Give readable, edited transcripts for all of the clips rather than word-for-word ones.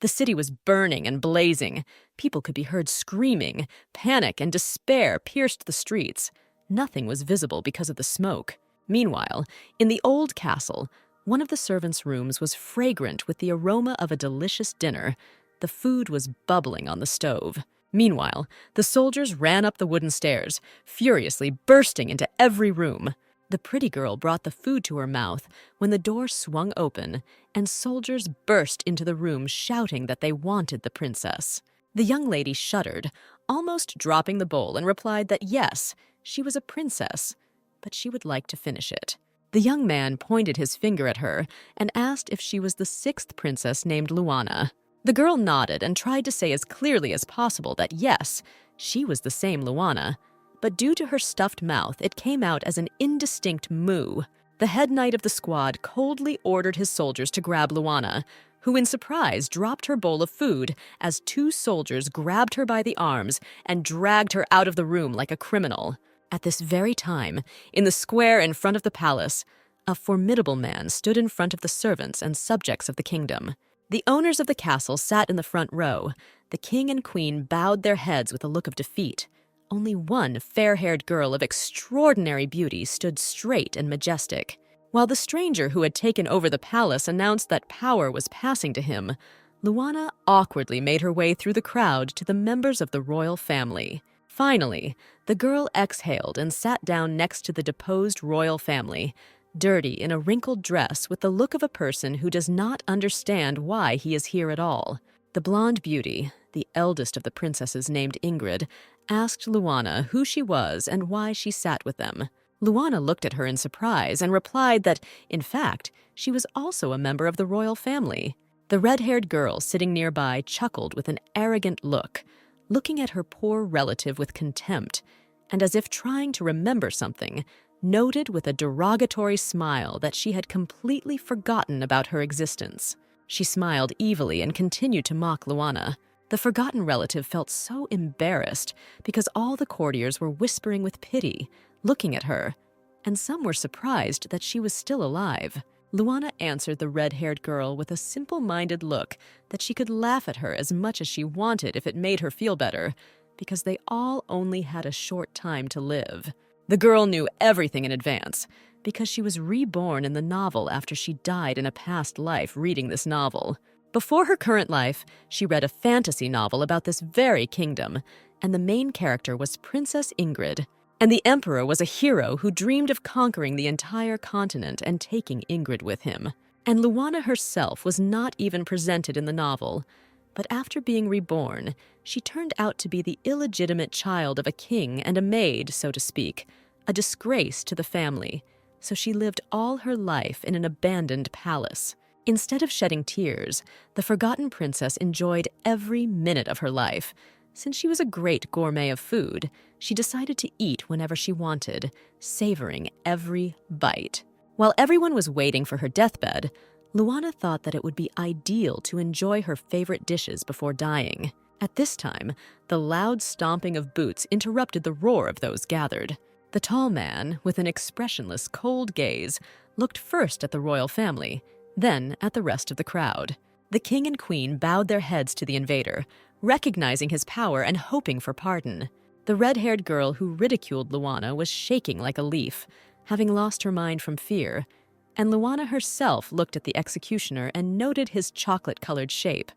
The city was burning and blazing. People could be heard screaming. Panic and despair pierced the streets. Nothing was visible because of the smoke. Meanwhile, in the old castle, one of the servants' rooms was fragrant with the aroma of a delicious dinner. The food was bubbling on the stove. Meanwhile, the soldiers ran up the wooden stairs, furiously bursting into every room. The pretty girl brought the food to her mouth when the door swung open, and soldiers burst into the room shouting that they wanted the princess. The young lady shuddered, almost dropping the bowl, and replied that yes, she was a princess, but she would like to finish it. The young man pointed his finger at her and asked if she was the sixth princess named Luana. The girl nodded and tried to say as clearly as possible that yes, she was the same Luana, but due to her stuffed mouth, it came out as an indistinct moo. The head knight of the squad coldly ordered his soldiers to grab Luana, who in surprise dropped her bowl of food as two soldiers grabbed her by the arms and dragged her out of the room like a criminal. At this very time, in the square in front of the palace, a formidable man stood in front of the servants and subjects of the kingdom. The owners of the castle sat in the front row. The king and queen bowed their heads with a look of defeat. Only one fair-haired girl of extraordinary beauty stood straight and majestic. While the stranger who had taken over the palace announced that power was passing to him, Luana awkwardly made her way through the crowd to the members of the royal family. Finally, the girl exhaled and sat down next to the deposed royal family, dirty in a wrinkled dress with the look of a person who does not understand why he is here at all. The blonde beauty, the eldest of the princesses named Ingrid, asked Luana who she was and why she sat with them. Luana looked at her in surprise and replied that, in fact, she was also a member of the royal family. The red-haired girl sitting nearby chuckled with an arrogant look, looking at her poor relative with contempt, and as if trying to remember something, noted with a derogatory smile that she had completely forgotten about her existence. She smiled evilly and continued to mock Luana. The forgotten relative felt so embarrassed because all the courtiers were whispering with pity, looking at her, and some were surprised that she was still alive. Luana answered the red-haired girl with a simple-minded look that she could laugh at her as much as she wanted if it made her feel better, because they all only had a short time to live. The girl knew everything in advance, because she was reborn in the novel after she died in a past life reading this novel. Before her current life, she read a fantasy novel about this very kingdom, and the main character was Princess Ingrid. And the emperor was a hero who dreamed of conquering the entire continent and taking Ingrid with him. And Luana herself was not even presented in the novel, but after being reborn, she turned out to be the illegitimate child of a king and a maid, so to speak, a disgrace to the family, so she lived all her life in an abandoned palace. Instead of shedding tears, the forgotten princess enjoyed every minute of her life. Since she was a great gourmet of food, she decided to eat whenever she wanted, savoring every bite. While everyone was waiting for her deathbed, Luana thought that it would be ideal to enjoy her favorite dishes before dying. At this time, the loud stomping of boots interrupted the roar of those gathered. The tall man, with an expressionless, cold gaze, looked first at the royal family, then at the rest of the crowd. The king and queen bowed their heads to the invader, recognizing his power and hoping for pardon. The red-haired girl who ridiculed Luana was shaking like a leaf, having lost her mind from fear, and Luana herself looked at the executioner and noted his chocolate-colored shape.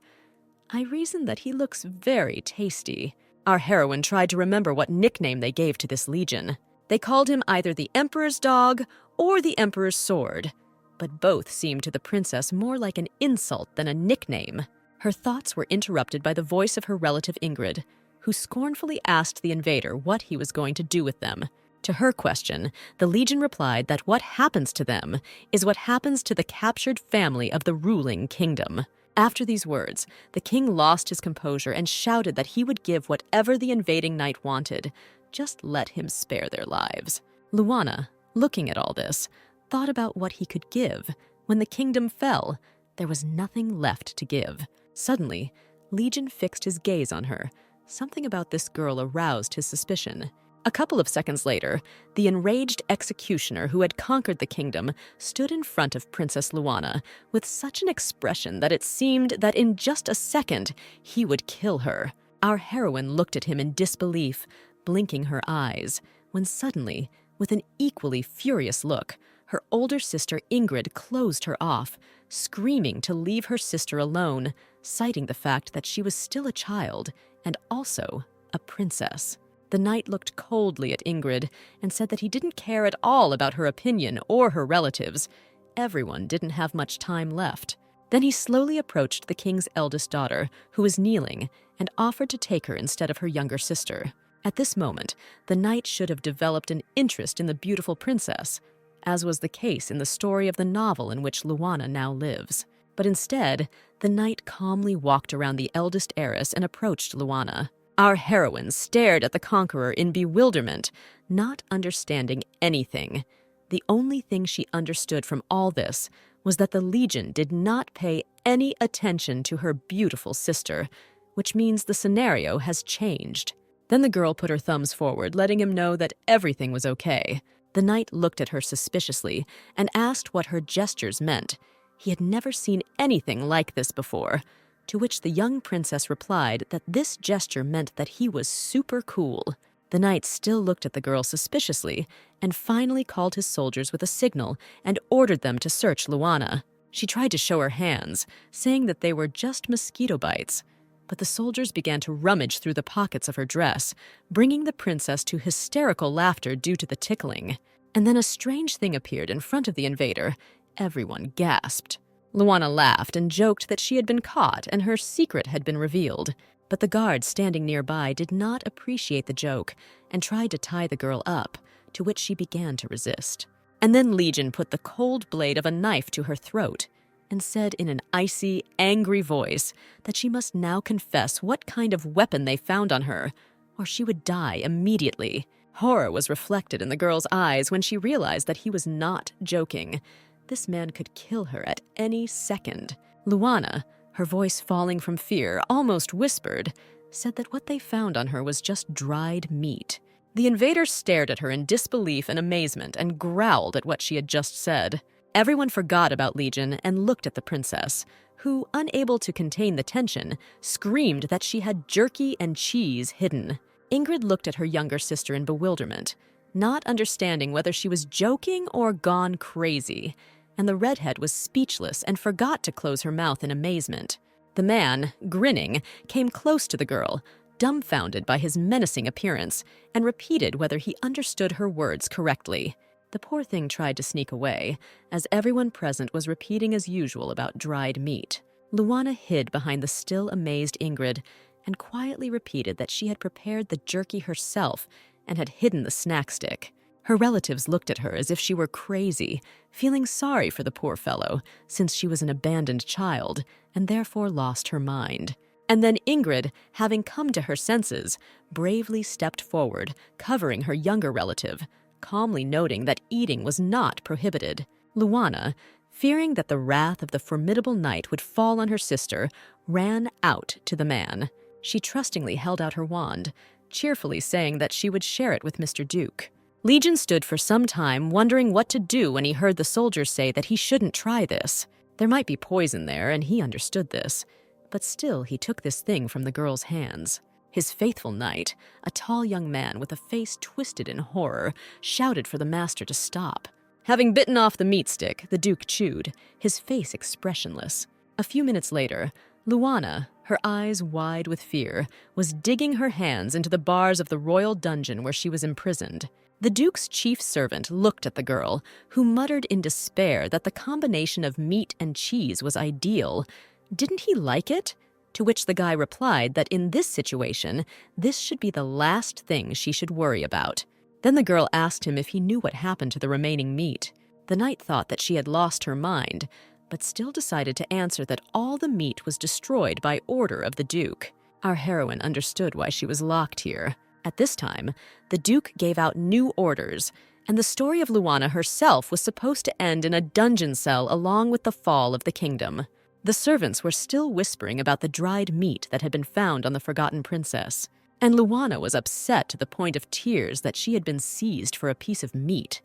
I reasoned that he looks very tasty. Our heroine tried to remember what nickname they gave to this legion. They called him either the Emperor's dog or the Emperor's sword, but both seemed to the princess more like an insult than a nickname. Her thoughts were interrupted by the voice of her relative Ingrid, who scornfully asked the invader what he was going to do with them. To her question, the legion replied that what happens to them is what happens to the captured family of the ruling kingdom. After these words, the king lost his composure and shouted that he would give whatever the invading knight wanted. Just let him spare their lives. Luana, looking at all this, thought about what he could give. When the kingdom fell, there was nothing left to give. Suddenly, Legion fixed his gaze on her. Something about this girl aroused his suspicion. A couple of seconds later, the enraged executioner who had conquered the kingdom stood in front of Princess Luana with such an expression that it seemed that in just a second he would kill her. Our heroine looked at him in disbelief, blinking her eyes, when suddenly, with an equally furious look, her older sister Ingrid closed her off, screaming to leave her sister alone, citing the fact that she was still a child and also a princess. The knight looked coldly at Ingrid and said that he didn't care at all about her opinion or her relatives. Everyone didn't have much time left. Then he slowly approached the king's eldest daughter, who was kneeling, and offered to take her instead of her younger sister. At this moment, the knight should have developed an interest in the beautiful princess, as was the case in the story of the novel in which Luana now lives. But instead, the knight calmly walked around the eldest heiress and approached Luana. Our heroine stared at the conqueror in bewilderment, not understanding anything. The only thing she understood from all this was that the Legion did not pay any attention to her beautiful sister, which means the scenario has changed. Then the girl put her thumbs forward, letting him know that everything was okay. The knight looked at her suspiciously and asked what her gestures meant. He had never seen anything like this before, to which the young princess replied that this gesture meant that he was super cool. The knight still looked at the girl suspiciously and finally called his soldiers with a signal and ordered them to search Luana. She tried to show her hands, saying that they were just mosquito bites, but the soldiers began to rummage through the pockets of her dress, bringing the princess to hysterical laughter due to the tickling. And then a strange thing appeared in front of the invader. Everyone gasped. Luana laughed and joked that she had been caught and her secret had been revealed. But the guard standing nearby did not appreciate the joke and tried to tie the girl up, to which she began to resist. And then Legion put the cold blade of a knife to her throat and said in an icy, angry voice that she must now confess what kind of weapon they found on her, or she would die immediately. Horror was reflected in the girl's eyes when she realized that he was not joking. This man could kill her at any second. Luana, her voice falling from fear, almost whispered, said that what they found on her was just dried meat. The invader stared at her in disbelief and amazement and growled at what she had just said. Everyone forgot about Legion and looked at the princess, who, unable to contain the tension, screamed that she had jerky and cheese hidden. Ingrid looked at her younger sister in bewilderment, not understanding whether she was joking or gone crazy, and the redhead was speechless and forgot to close her mouth in amazement. The man, grinning, came close to the girl, dumbfounded by his menacing appearance, and repeated whether he understood her words correctly. The poor thing tried to sneak away, as everyone present was repeating as usual about dried meat. Luana hid behind the still amazed Ingrid and quietly repeated that she had prepared the jerky herself and had hidden the snack stick. Her relatives looked at her as if she were crazy, feeling sorry for the poor fellow, since she was an abandoned child and therefore lost her mind. And then Ingrid, having come to her senses, bravely stepped forward, covering her younger relative, calmly noting that eating was not prohibited. Luana, fearing that the wrath of the formidable knight would fall on her sister, ran out to the man. She trustingly held out her wand, cheerfully saying that she would share it with Mr. Duke. Legion stood for some time wondering what to do when he heard the soldiers say that he shouldn't try this. There might be poison there, and he understood this, but still he took this thing from the girl's hands. His faithful knight, a tall young man with a face twisted in horror, shouted for the master to stop. Having bitten off the meat stick, the Duke chewed, his face expressionless. A few minutes later, Luana, her eyes wide with fear, was digging her hands into the bars of the royal dungeon where she was imprisoned. The Duke's chief servant looked at the girl, who muttered in despair that the combination of meat and cheese was ideal. Didn't he like it? To which the guy replied that in this situation, this should be the last thing she should worry about. Then the girl asked him if he knew what happened to the remaining meat. The knight thought that she had lost her mind, but still decided to answer that all the meat was destroyed by order of the Duke. Our heroine understood why she was locked here. At this time, the Duke gave out new orders, and the story of Luana herself was supposed to end in a dungeon cell along with the fall of the kingdom. The servants were still whispering about the dried meat that had been found on the forgotten princess, And Luana was upset to the point of tears that she had been seized for a piece of meat.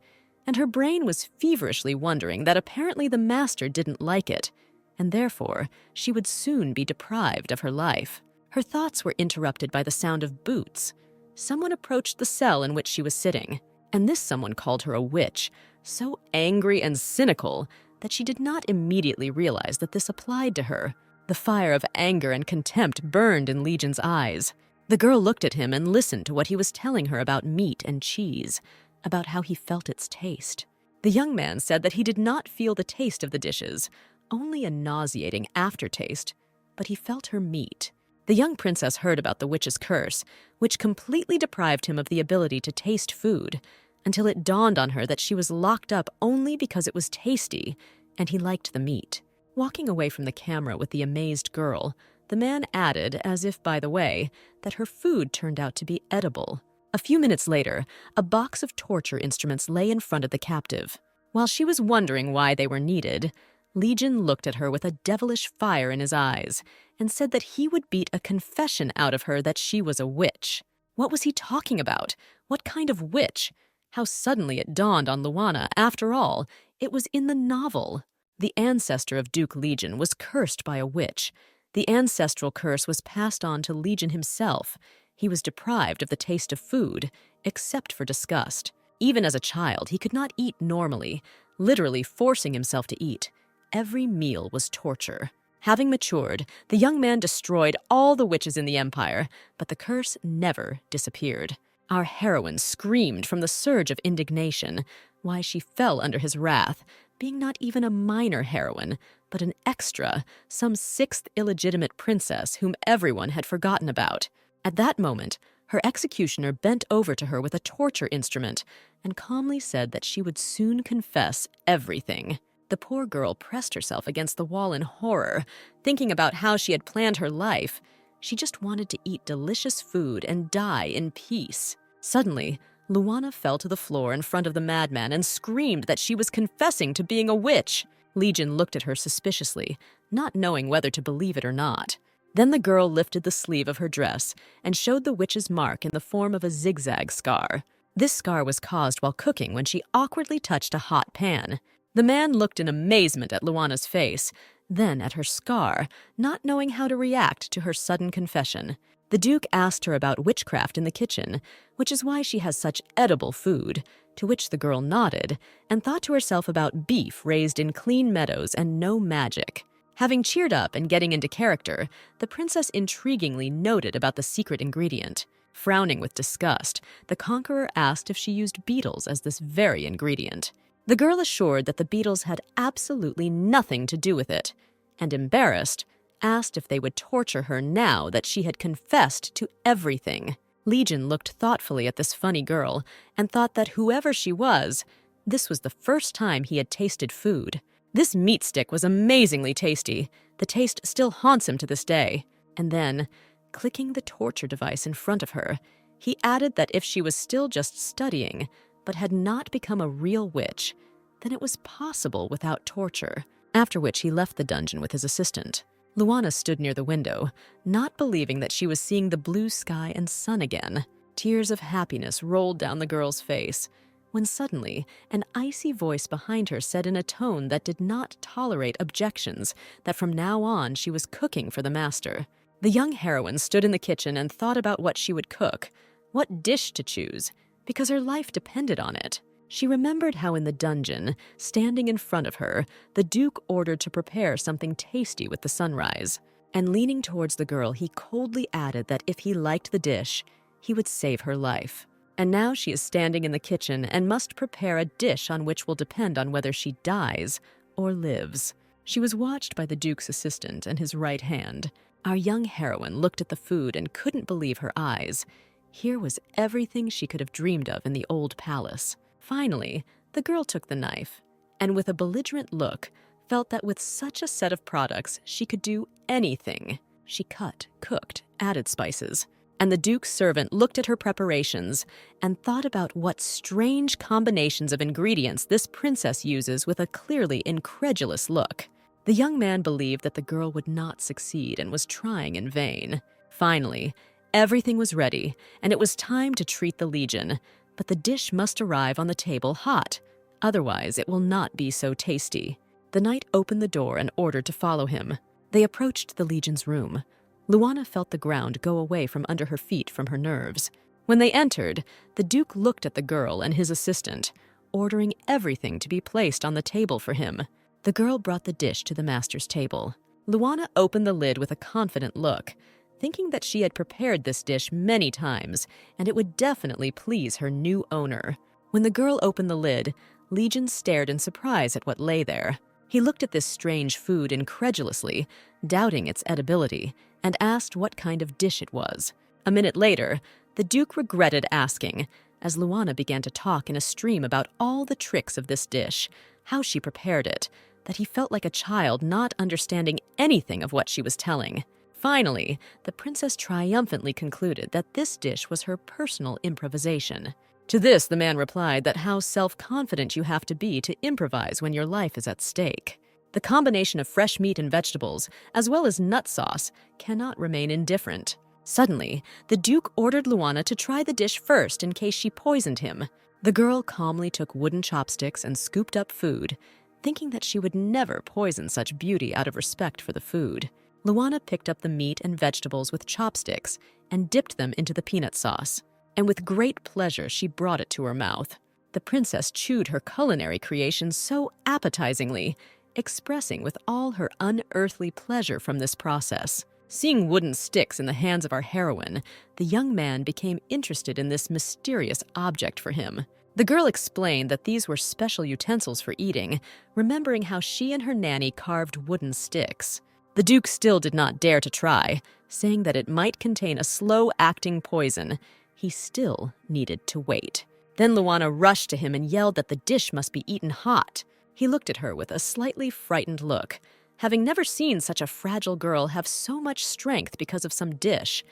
And her brain was feverishly wondering that apparently the master didn't like it, and therefore she would soon be deprived of her life. Her thoughts were interrupted by the sound of boots. Someone approached the cell in which she was sitting, and this someone called her a witch, so angry and cynical that she did not immediately realize that this applied to her. The fire of anger and contempt burned in Legion's eyes. The girl looked at him and listened to what he was telling her about meat and cheese, about how he felt its taste. The young man said that he did not feel the taste of the dishes, only a nauseating aftertaste, but he felt her meat. The young princess heard about the witch's curse, which completely deprived him of the ability to taste food, until it dawned on her that she was locked up only because it was tasty, and he liked the meat. Walking away from the camera with the amazed girl, the man added, as if by the way, that her food turned out to be edible. A few minutes later, a box of torture instruments lay in front of the captive. While she was wondering why they were needed, Legion looked at her with a devilish fire in his eyes and said that he would beat a confession out of her that she was a witch. What was he talking about? What kind of witch? How suddenly it dawned on Luana, after all, it was in the novel. The ancestor of Duke Legion was cursed by a witch. The ancestral curse was passed on to Legion himself. He was deprived of the taste of food, except for disgust. Even as a child, he could not eat normally, literally forcing himself to eat. Every meal was torture. Having matured, the young man destroyed all the witches in the empire, but the curse never disappeared. Our heroine screamed from the surge of indignation, why she fell under his wrath, being not even a minor heroine, but an extra, some sixth illegitimate princess whom everyone had forgotten about. At that moment, her executioner bent over to her with a torture instrument and calmly said that she would soon confess everything. The poor girl pressed herself against the wall in horror, thinking about how she had planned her life. She just wanted to eat delicious food and die in peace. Suddenly, Luana fell to the floor in front of the madman and screamed that she was confessing to being a witch. Legion looked at her suspiciously, not knowing whether to believe it or not. Then the girl lifted the sleeve of her dress and showed the witch's mark in the form of a zigzag scar. This scar was caused while cooking when she awkwardly touched a hot pan. The man looked in amazement at Luana's face, then at her scar, not knowing how to react to her sudden confession. The Duke asked her about witchcraft in the kitchen, which is why she has such edible food, to which the girl nodded and thought to herself about beef raised in clean meadows and no magic. Having cheered up and getting into character, the princess intriguingly noted about the secret ingredient. Frowning with disgust, the conqueror asked if she used beetles as this very ingredient. The girl assured that the beetles had absolutely nothing to do with it, and embarrassed, asked if they would torture her now that she had confessed to everything. Legion looked thoughtfully at this funny girl and thought that whoever she was, this was the first time he had tasted food. This meat stick was amazingly tasty. The taste still haunts him to this day. And then, clicking the torture device in front of her, he added that if she was still just studying, but had not become a real witch, then it was possible without torture, after which he left the dungeon with his assistant. Luana stood near the window, not believing that she was seeing the blue sky and sun again. Tears of happiness rolled down the girl's face, when suddenly an icy voice behind her said in a tone that did not tolerate objections that from now on she was cooking for the master. The young heroine stood in the kitchen and thought about what she would cook, what dish to choose, because her life depended on it. She remembered how in the dungeon, standing in front of her, the Duke ordered to prepare something tasty with the sunrise. And leaning towards the girl, he coldly added that if he liked the dish, he would save her life. And now she is standing in the kitchen and must prepare a dish on which will depend on whether she dies or lives. She was watched by the Duke's assistant and his right hand. Our young heroine looked at the food and couldn't believe her eyes. Here was everything she could have dreamed of in the old palace. Finally, the girl took the knife, and with a belligerent look, felt that with such a set of products, she could do anything. She cut, cooked, added spices, and the Duke's servant looked at her preparations and thought about what strange combinations of ingredients this princess uses with a clearly incredulous look. The young man believed that the girl would not succeed and was trying in vain. Finally, Everything was ready, and it was time to treat the legion, but the dish must arrive on the table hot. Otherwise, it will not be so tasty. The knight opened the door and ordered to follow him. They approached the legion's room. Luana felt the ground go away from under her feet from her nerves. When they entered, the Duke looked at the girl and his assistant, ordering everything to be placed on the table for him. The girl brought the dish to the master's table. Luana opened the lid with a confident look, thinking that she had prepared this dish many times, and it would definitely please her new owner. When the girl opened the lid, Legion stared in surprise at what lay there. He looked at this strange food incredulously, doubting its edibility, and asked what kind of dish it was. A minute later, the Duke regretted asking, as Luana began to talk in a stream about all the tricks of this dish, how she prepared it, that he felt like a child not understanding anything of what she was telling. Finally, the princess triumphantly concluded that this dish was her personal improvisation. To this, the man replied that how self-confident you have to be improvise when your life is at stake. The combination of fresh meat and vegetables, as well as nut sauce, cannot remain indifferent. Suddenly, the Duke ordered Luana to try the dish first in case she poisoned him. The girl calmly took wooden chopsticks and scooped up food, thinking that she would never poison such beauty out of respect for the food. Luana picked up the meat and vegetables with chopsticks and dipped them into the peanut sauce, and with great pleasure she brought it to her mouth. The princess chewed her culinary creation so appetizingly, expressing with all her unearthly pleasure from this process. Seeing wooden sticks in the hands of our heroine, the young man became interested in this mysterious object for him. The girl explained that these were special utensils for eating, remembering how she and her nanny carved wooden sticks. The Duke still did not dare to try, saying that it might contain a slow-acting poison. He still needed to wait. Then Luana rushed to him and yelled that the dish must be eaten hot. He looked at her with a slightly frightened look, having never seen such a fragile girl have so much strength because of some dish.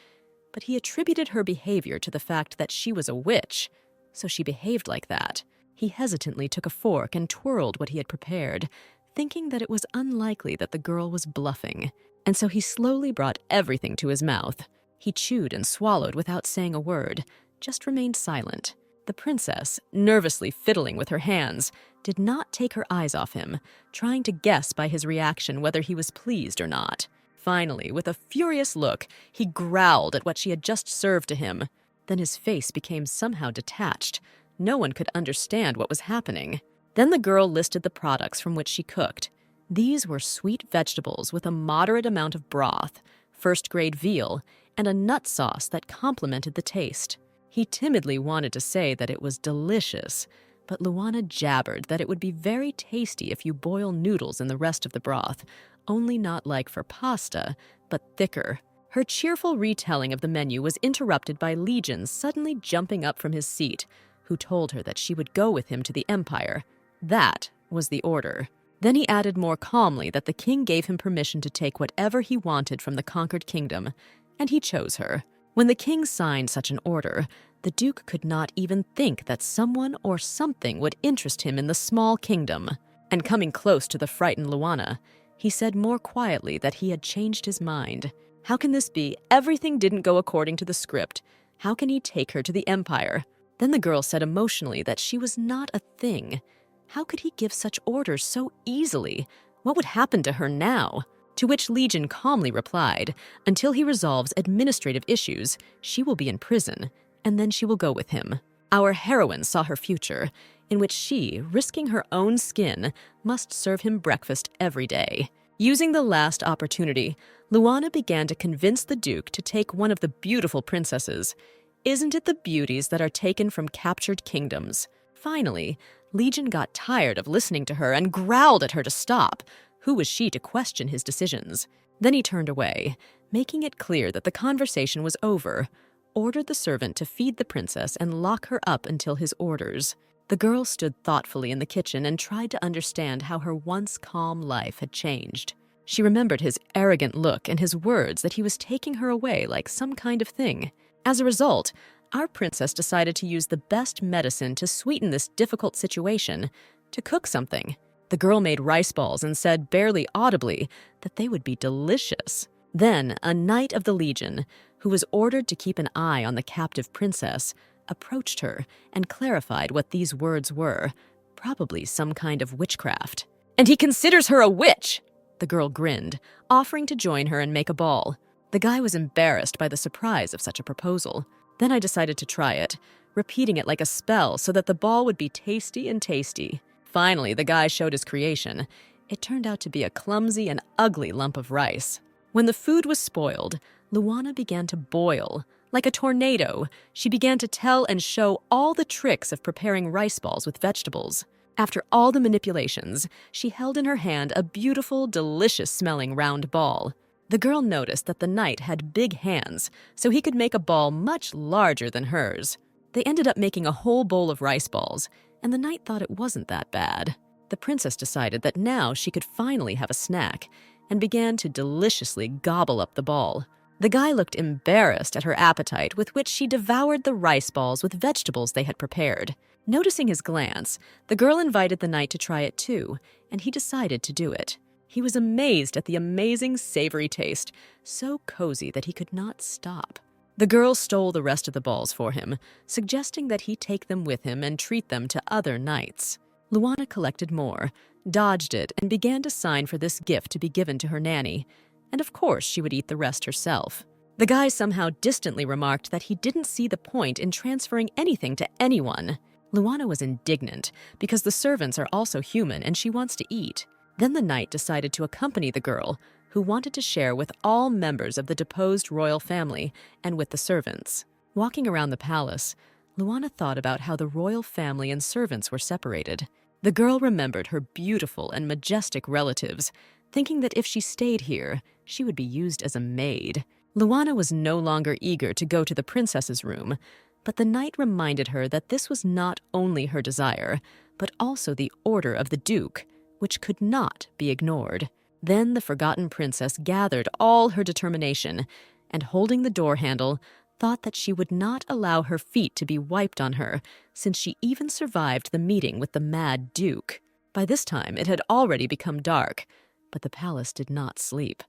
But he attributed her behavior to the fact that she was a witch, so she behaved like that. He hesitantly took a fork and twirled what he had prepared, thinking that it was unlikely that the girl was bluffing, and so he slowly brought everything to his mouth. He chewed and swallowed without saying a word, just remained silent. The princess, nervously fiddling with her hands, did not take her eyes off him, trying to guess by his reaction whether he was pleased or not. Finally, with a furious look, he growled at what she had just served to him. Then his face became somehow detached. No one could understand what was happening. Then the girl listed the products from which she cooked. These were sweet vegetables with a moderate amount of broth, first-grade veal, and a nut sauce that complemented the taste. He timidly wanted to say that it was delicious, but Luana jabbered that it would be very tasty if you boil noodles in the rest of the broth, only not like for pasta, but thicker. Her cheerful retelling of the menu was interrupted by Legion suddenly jumping up from his seat, who told her that she would go with him to the Empire. That was the order. Then he added more calmly that the king gave him permission to take whatever he wanted from the conquered kingdom, and he chose her. When the king signed such an order, the Duke could not even think that someone or something would interest him in the small kingdom. And coming close to the frightened Luana, he said more quietly that he had changed his mind. How can this be? Everything didn't go according to the script. How can he take her to the Empire? Then the girl said emotionally that she was not a thing. How could he give such orders so easily? What would happen to her now? To which Legion calmly replied, until he resolves administrative issues, she will be in prison, and then she will go with him. Our heroine saw her future, in which she, risking her own skin, must serve him breakfast every day. Using the last opportunity, Luana began to convince the Duke to take one of the beautiful princesses. Isn't it the beauties that are taken from captured kingdoms? Finally, Legion got tired of listening to her and growled at her to stop. Who was she to question his decisions? Then he turned away, making it clear that the conversation was over, ordered the servant to feed the princess and lock her up until his orders. The girl stood thoughtfully in the kitchen and tried to understand how her once calm life had changed. She remembered his arrogant look and his words that he was taking her away like some kind of thing. As a result, our princess decided to use the best medicine to sweeten this difficult situation, to cook something. The girl made rice balls and said, barely audibly, that they would be delicious. Then, a knight of the Legion, who was ordered to keep an eye on the captive princess, approached her and clarified what these words were, probably some kind of witchcraft. "And he considers her a witch!" The girl grinned, offering to join her and make a ball. The guy was embarrassed by the surprise of such a proposal. Then I decided to try it, repeating it like a spell so that the ball would be tasty and tasty. Finally, the guy showed his creation. It turned out to be a clumsy and ugly lump of rice. When the food was spoiled, Luana began to boil. Like a tornado, she began to tell and show all the tricks of preparing rice balls with vegetables. After all the manipulations, she held in her hand a beautiful, delicious-smelling round ball. The girl noticed that the knight had big hands, so he could make a ball much larger than hers. They ended up making a whole bowl of rice balls, and the knight thought it wasn't that bad. The princess decided that now she could finally have a snack, and began to deliciously gobble up the ball. The guy looked embarrassed at her appetite, with which she devoured the rice balls with vegetables they had prepared. Noticing his glance, the girl invited the knight to try it too, and he decided to do it. He was amazed at the amazing savory taste, so cozy that he could not stop. The girl stole the rest of the balls for him, suggesting that he take them with him and treat them to other knights. Luana collected more, dodged it, and began to sign for this gift to be given to her nanny. And of course she would eat the rest herself. The guy somehow distantly remarked that he didn't see the point in transferring anything to anyone. Luana was indignant, because the servants are also human and she wants to eat. Then the knight decided to accompany the girl, who wanted to share with all members of the deposed royal family and with the servants. Walking around the palace, Luana thought about how the royal family and servants were separated. The girl remembered her beautiful and majestic relatives, thinking that if she stayed here, she would be used as a maid. Luana was no longer eager to go to the princess's room, but the knight reminded her that this was not only her desire, but also the order of the duke, which could not be ignored. Then the forgotten princess gathered all her determination, and holding the door handle, thought that she would not allow her feet to be wiped on her, since she even survived the meeting with the mad duke. By this time, it had already become dark, but the palace did not sleep.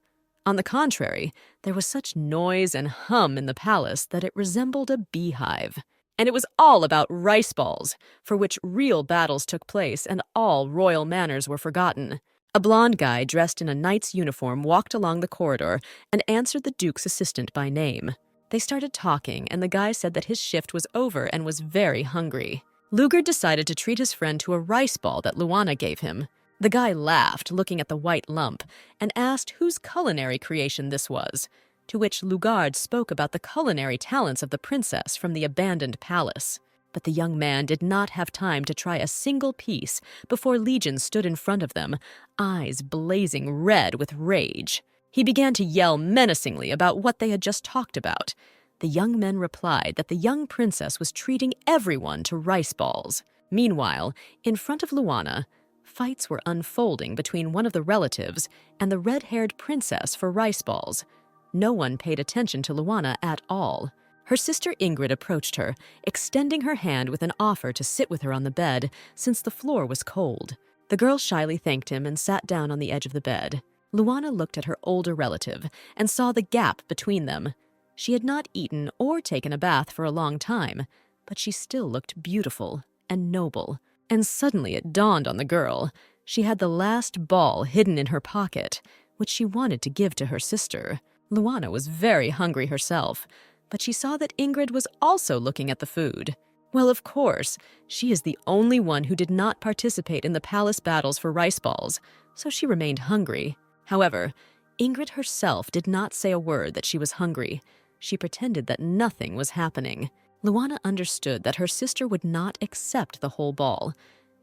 On the contrary, there was such noise and hum in the palace that it resembled a beehive. And it was all about rice balls, for which real battles took place and all royal manners were forgotten. A blond guy dressed in a knight's uniform walked along the corridor and answered the duke's assistant by name. They started talking, and the guy said that his shift was over and was very hungry. Lugard decided to treat his friend to a rice ball that Luana gave him. The guy laughed, looking at the white lump, and asked whose culinary creation this was, to which Lugard spoke about the culinary talents of the princess from the abandoned palace. But the young man did not have time to try a single piece before Legion stood in front of them, eyes blazing red with rage. He began to yell menacingly about what they had just talked about. The young men replied that the young princess was treating everyone to rice balls. Meanwhile, in front of Luana, fights were unfolding between one of the relatives and the red-haired princess for rice balls. No one paid attention to Luana at all. Her sister Ingrid approached her, extending her hand with an offer to sit with her on the bed, since the floor was cold. The girl shyly thanked him and sat down on the edge of the bed. Luana looked at her older relative and saw the gap between them. She had not eaten or taken a bath for a long time, but she still looked beautiful and noble. And suddenly it dawned on the girl. She had the last ball hidden in her pocket, which she wanted to give to her sister. Luana was very hungry herself, but she saw that Ingrid was also looking at the food. Well, of course, she is the only one who did not participate in the palace battles for rice balls, so she remained hungry. However, Ingrid herself did not say a word that she was hungry. She pretended that nothing was happening. Luana understood that her sister would not accept the whole ball,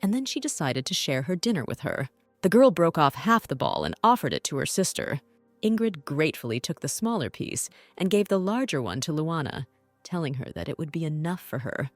and then she decided to share her dinner with her. The girl broke off half the ball and offered it to her sister. Ingrid gratefully took the smaller piece and gave the larger one to Luana, telling her that it would be enough for her.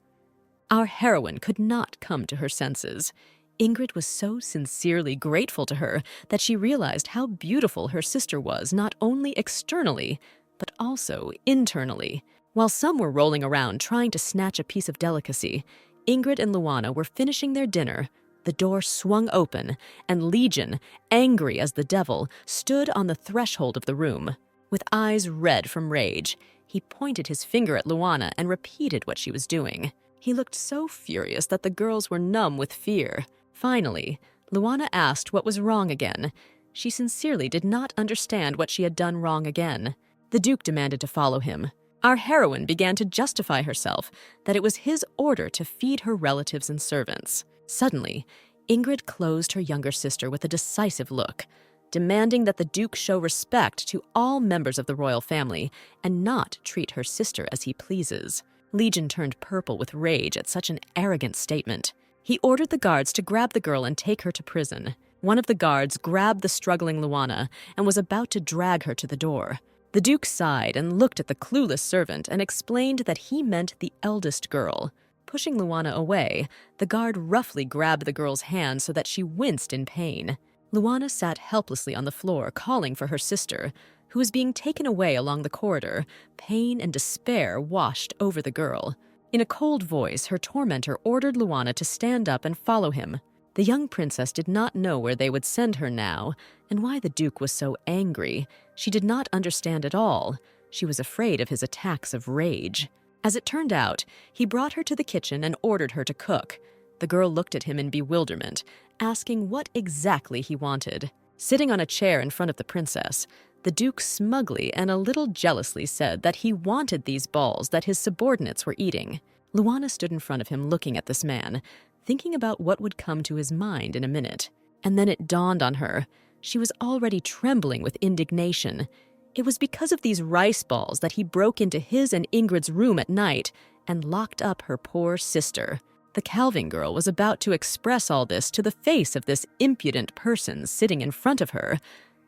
Our heroine could not come to her senses. Ingrid was so sincerely grateful to her that she realized how beautiful her sister was, not only externally, but also internally. While some were rolling around trying to snatch a piece of delicacy, Ingrid and Luana were finishing their dinner. The door swung open, and Legion, angry as the devil, stood on the threshold of the room. With eyes red from rage, He pointed his finger at Luana and repeated what she was doing. He looked so furious that the girls were numb with fear. Finally, Luana asked what was wrong again. She sincerely did not understand what she had done wrong again. The Duke demanded to follow him. Our heroine began to justify herself that it was his order to feed her relatives and servants. Suddenly, Ingrid closed her younger sister with a decisive look, demanding that the Duke show respect to all members of the royal family and not treat her sister as he pleases. Legion turned purple with rage at such an arrogant statement. He ordered the guards to grab the girl and take her to prison. One of the guards grabbed the struggling Luana and was about to drag her to the door. The Duke sighed and looked at the clueless servant and explained that he meant the eldest girl. Pushing Luana away, the guard roughly grabbed the girl's hand so that she winced in pain. Luana sat helplessly on the floor, calling for her sister, who was being taken away along the corridor. Pain and despair washed over the girl. In a cold voice, her tormentor ordered Luana to stand up and follow him. The young princess did not know where they would send her now, and why the Duke was so angry. She did not understand at all. She was afraid of his attacks of rage. As it turned out, he brought her to the kitchen and ordered her to cook. The girl looked at him in bewilderment, asking what exactly he wanted. Sitting on a chair in front of the princess, the Duke smugly and a little jealously said that he wanted these balls that his subordinates were eating. Luana stood in front of him looking at this man, thinking about what would come to his mind in a minute. And then it dawned on her. She was already trembling with indignation. It was because of these rice balls that he broke into his and Ingrid's room at night and locked up her poor sister. The Calving girl was about to express all this to the face of this impudent person sitting in front of her,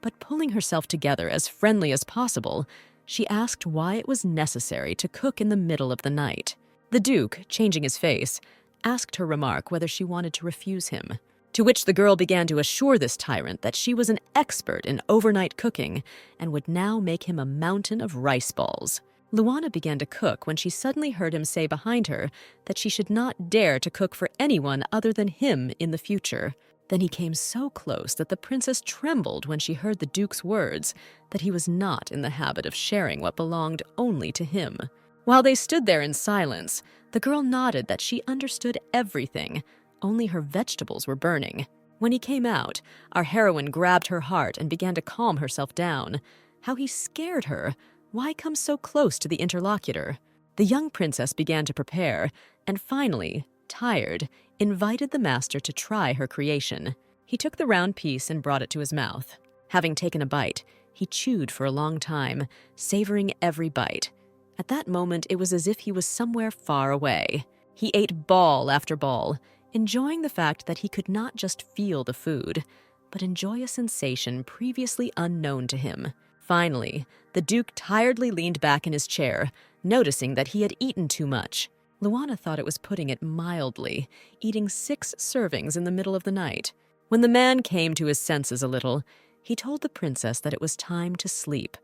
but pulling herself together as friendly as possible, she asked why it was necessary to cook in the middle of the night. The Duke, changing his face, asked her remark whether she wanted to refuse him, to which the girl began to assure this tyrant that she was an expert in overnight cooking and would now make him a mountain of rice balls. Luana began to cook when she suddenly heard him say behind her that she should not dare to cook for anyone other than him in the future. Then he came so close that the princess trembled when she heard the Duke's words that he was not in the habit of sharing what belonged only to him. While they stood there in silence, the girl nodded that she understood everything, only her vegetables were burning. When he came out, our heroine grabbed her heart and began to calm herself down. How he scared her! Why come so close to the interlocutor? The young princess began to prepare, and finally, tired, invited the master to try her creation. He took the round piece and brought it to his mouth. Having taken a bite, he chewed for a long time, savoring every bite. At that moment, it was as if he was somewhere far away. He ate ball after ball, enjoying the fact that he could not just feel the food, but enjoy a sensation previously unknown to him. Finally, the Duke tiredly leaned back in his chair, noticing that he had eaten too much. Luana thought it was putting it mildly, eating 6 servings in the middle of the night. When the man came to his senses a little, he told the princess that it was time to sleep.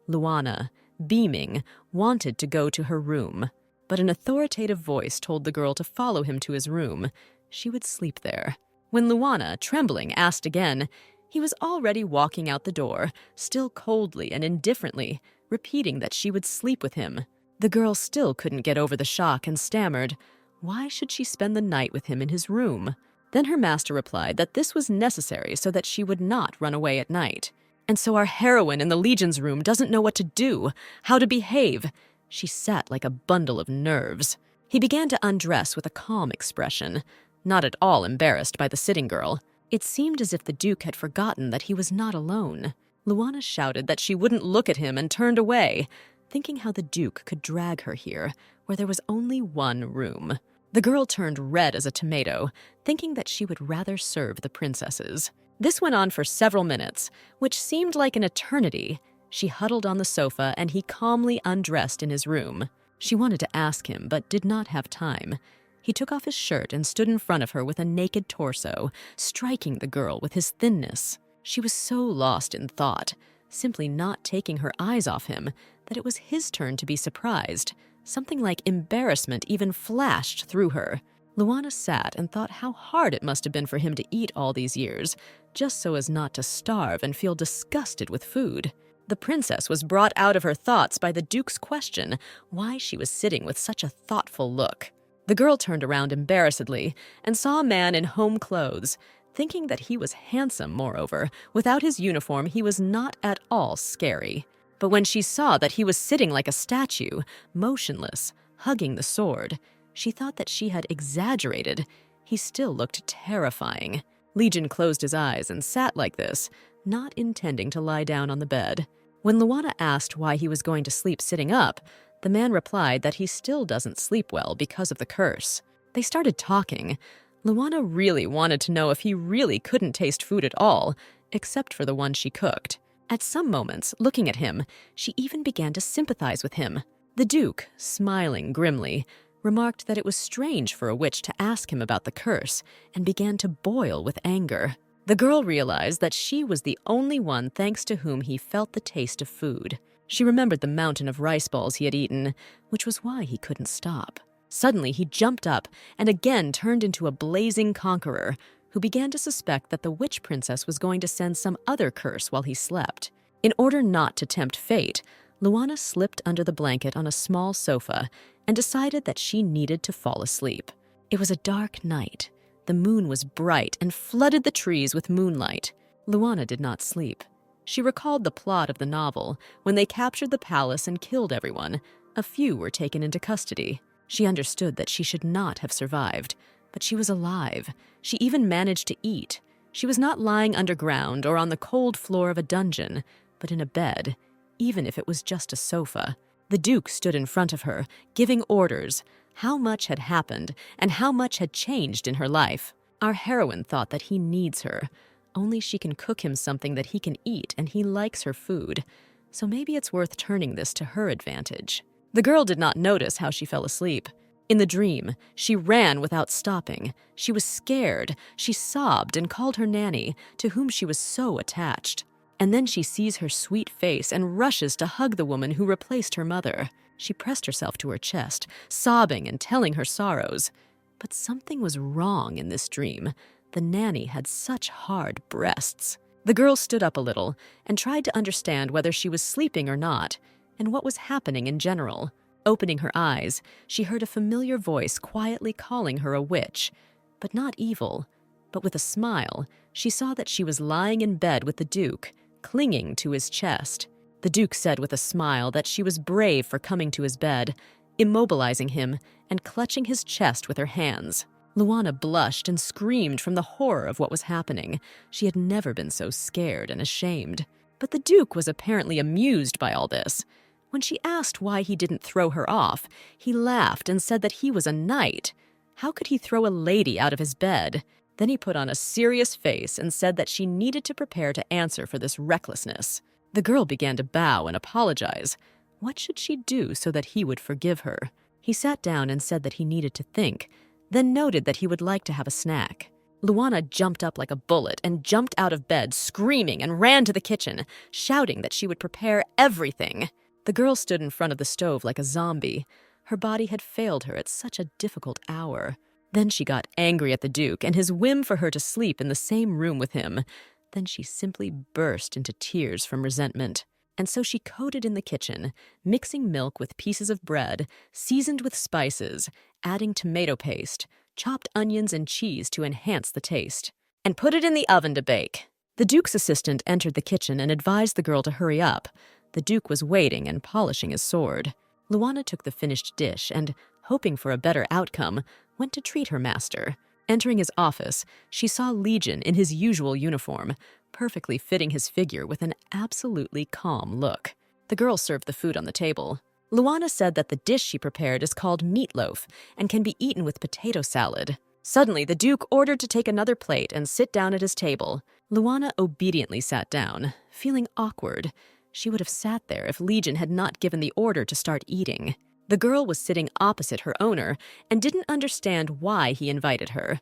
Luana, beaming, wanted to go to her room, but an authoritative voice told the girl to follow him to his room. She would sleep there. When Luana, trembling, asked again, he was already walking out the door, still coldly and indifferently, repeating that she would sleep with him. The girl still couldn't get over the shock and stammered, why should she spend the night with him in his room? Then her master replied that this was necessary so that she would not run away at night. And so our heroine in the Legion's room doesn't know what to do, how to behave. She sat like a bundle of nerves. He began to undress with a calm expression, not at all embarrassed by the sitting girl. It seemed as if the Duke had forgotten that he was not alone. Luana shouted that she wouldn't look at him and turned away, thinking how the Duke could drag her here, where there was only one room. The girl turned red as a tomato, thinking that she would rather serve the princesses. This went on for several minutes, which seemed like an eternity. She huddled on the sofa and he calmly undressed in his room. She wanted to ask him, but did not have time. He took off his shirt and stood in front of her with a naked torso, striking the girl with his thinness. She was so lost in thought, simply not taking her eyes off him, that it was his turn to be surprised. Something like embarrassment even flashed through her. Luana sat and thought how hard it must have been for him to eat all these years, just so as not to starve and feel disgusted with food. The princess was brought out of her thoughts by the Duke's question why she was sitting with such a thoughtful look. The girl turned around embarrassedly and saw a man in home clothes. Thinking that he was handsome, moreover, without his uniform he was not at all scary. But when she saw that he was sitting like a statue, motionless, hugging the sword, she thought that she had exaggerated. He still looked terrifying. Legion closed his eyes and sat like this, not intending to lie down on the bed. When Luana asked why he was going to sleep sitting up, the man replied that he still doesn't sleep well because of the curse. They started talking. Luana really wanted to know if he really couldn't taste food at all, except for the one she cooked. At some moments, looking at him, she even began to sympathize with him. The Duke, smiling grimly, remarked that it was strange for a witch to ask him about the curse, and began to boil with anger. The girl realized that she was the only one thanks to whom he felt the taste of food. She remembered the mountain of rice balls he had eaten, which was why he couldn't stop. Suddenly, he jumped up and again turned into a blazing conqueror, who began to suspect that the witch princess was going to send some other curse while he slept. In order not to tempt fate, Luana slipped under the blanket on a small sofa and decided that she needed to fall asleep. It was a dark night. The moon was bright and flooded the trees with moonlight. Luana did not sleep. She recalled the plot of the novel. When they captured the palace and killed everyone, a few were taken into custody. She understood that she should not have survived, but she was alive. She even managed to eat. She was not lying underground or on the cold floor of a dungeon, but in a bed, even if it was just a sofa. The Duke stood in front of her, giving orders. How much had happened and how much had changed in her life. Our heroine thought that he needs her. Only she can cook him something that he can eat, and he likes her food. So maybe it's worth turning this to her advantage. The girl did not notice how she fell asleep. In the dream, she ran without stopping. She was scared. She sobbed and called her nanny, to whom she was so attached. And then she sees her sweet face and rushes to hug the woman who replaced her mother. She pressed herself to her chest, sobbing and telling her sorrows. But something was wrong in this dream. The nanny had such hard breasts. The girl stood up a little and tried to understand whether she was sleeping or not, and what was happening in general. Opening her eyes, she heard a familiar voice quietly calling her a witch, but not evil. But with a smile, she saw that she was lying in bed with the Duke, clinging to his chest. The Duke said with a smile that she was brave for coming to his bed, immobilizing him and clutching his chest with her hands. Luana blushed and screamed from the horror of what was happening. She had never been so scared and ashamed. But the Duke was apparently amused by all this. When she asked why he didn't throw her off, he laughed and said that he was a knight. How could he throw a lady out of his bed? Then he put on a serious face and said that she needed to prepare to answer for this recklessness. The girl began to bow and apologize. What should she do so that he would forgive her? He sat down and said that he needed to think, then noted that he would like to have a snack. Luana jumped up like a bullet and jumped out of bed, screaming, and ran to the kitchen, shouting that she would prepare everything. The girl stood in front of the stove like a zombie. Her body had failed her at such a difficult hour. Then she got angry at the Duke and his whim for her to sleep in the same room with him. Then she simply burst into tears from resentment. And so she coded in the kitchen, mixing milk with pieces of bread, seasoned with spices, adding tomato paste, chopped onions and cheese to enhance the taste, and put it in the oven to bake. The Duke's assistant entered the kitchen and advised the girl to hurry up. The Duke was waiting and polishing his sword. Luana took the finished dish and, hoping for a better outcome, went to treat her master. Entering his office, she saw Legion in his usual uniform, perfectly fitting his figure with an absolutely calm look. The girl served the food on the table. Luana said that the dish she prepared is called meatloaf and can be eaten with potato salad. Suddenly, the Duke ordered to take another plate and sit down at his table. Luana obediently sat down, feeling awkward. She would have sat there if Legion had not given the order to start eating. The girl was sitting opposite her owner and didn't understand why he invited her.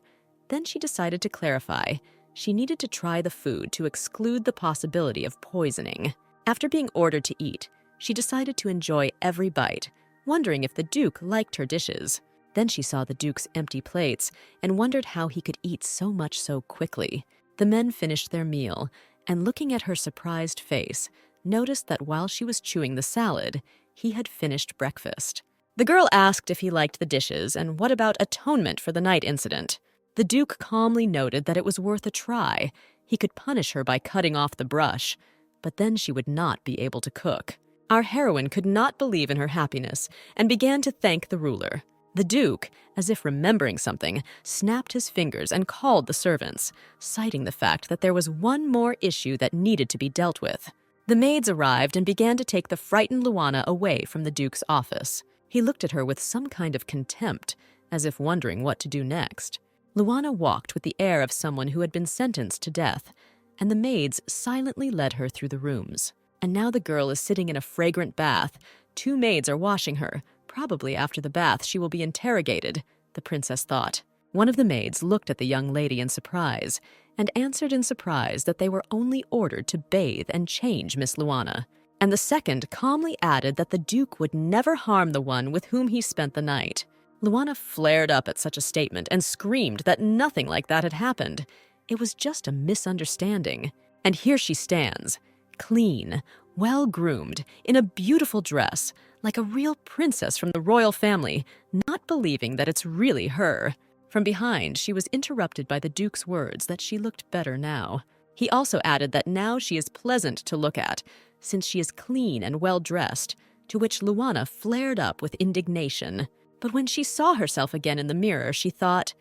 Then she decided to clarify. She needed to try the food to exclude the possibility of poisoning. After being ordered to eat, she decided to enjoy every bite, wondering if the Duke liked her dishes. Then she saw the Duke's empty plates and wondered how he could eat so much so quickly. The men finished their meal, and looking at her surprised face, noticed that while she was chewing the salad, he had finished breakfast. The girl asked if he liked the dishes and what about atonement for the night incident. The Duke calmly noted that it was worth a try. He could punish her by cutting off the brush, but then she would not be able to cook. Our heroine could not believe in her happiness and began to thank the ruler. The Duke, as if remembering something, snapped his fingers and called the servants, citing the fact that there was one more issue that needed to be dealt with. The maids arrived and began to take the frightened Luana away from the Duke's office. He looked at her with some kind of contempt, as if wondering what to do next. Luana walked with the air of someone who had been sentenced to death, and the maids silently led her through the rooms. And now the girl is sitting in a fragrant bath. 2 maids are washing her. Probably after the bath she will be interrogated, the princess thought. One of the maids looked at the young lady in surprise, and answered in surprise that they were only ordered to bathe and change Miss Luana. And the second calmly added that the Duke would never harm the one with whom he spent the night. Luana flared up at such a statement and screamed that nothing like that had happened. It was just a misunderstanding. And here she stands, clean, well-groomed, in a beautiful dress, like a real princess from the royal family, not believing that it's really her. From behind, she was interrupted by the Duke's words that she looked better now. He also added that now she is pleasant to look at, since she is clean and well-dressed, to which Luana flared up with indignation. But when she saw herself again in the mirror, she thought,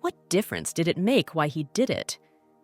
what difference did it make why he did it?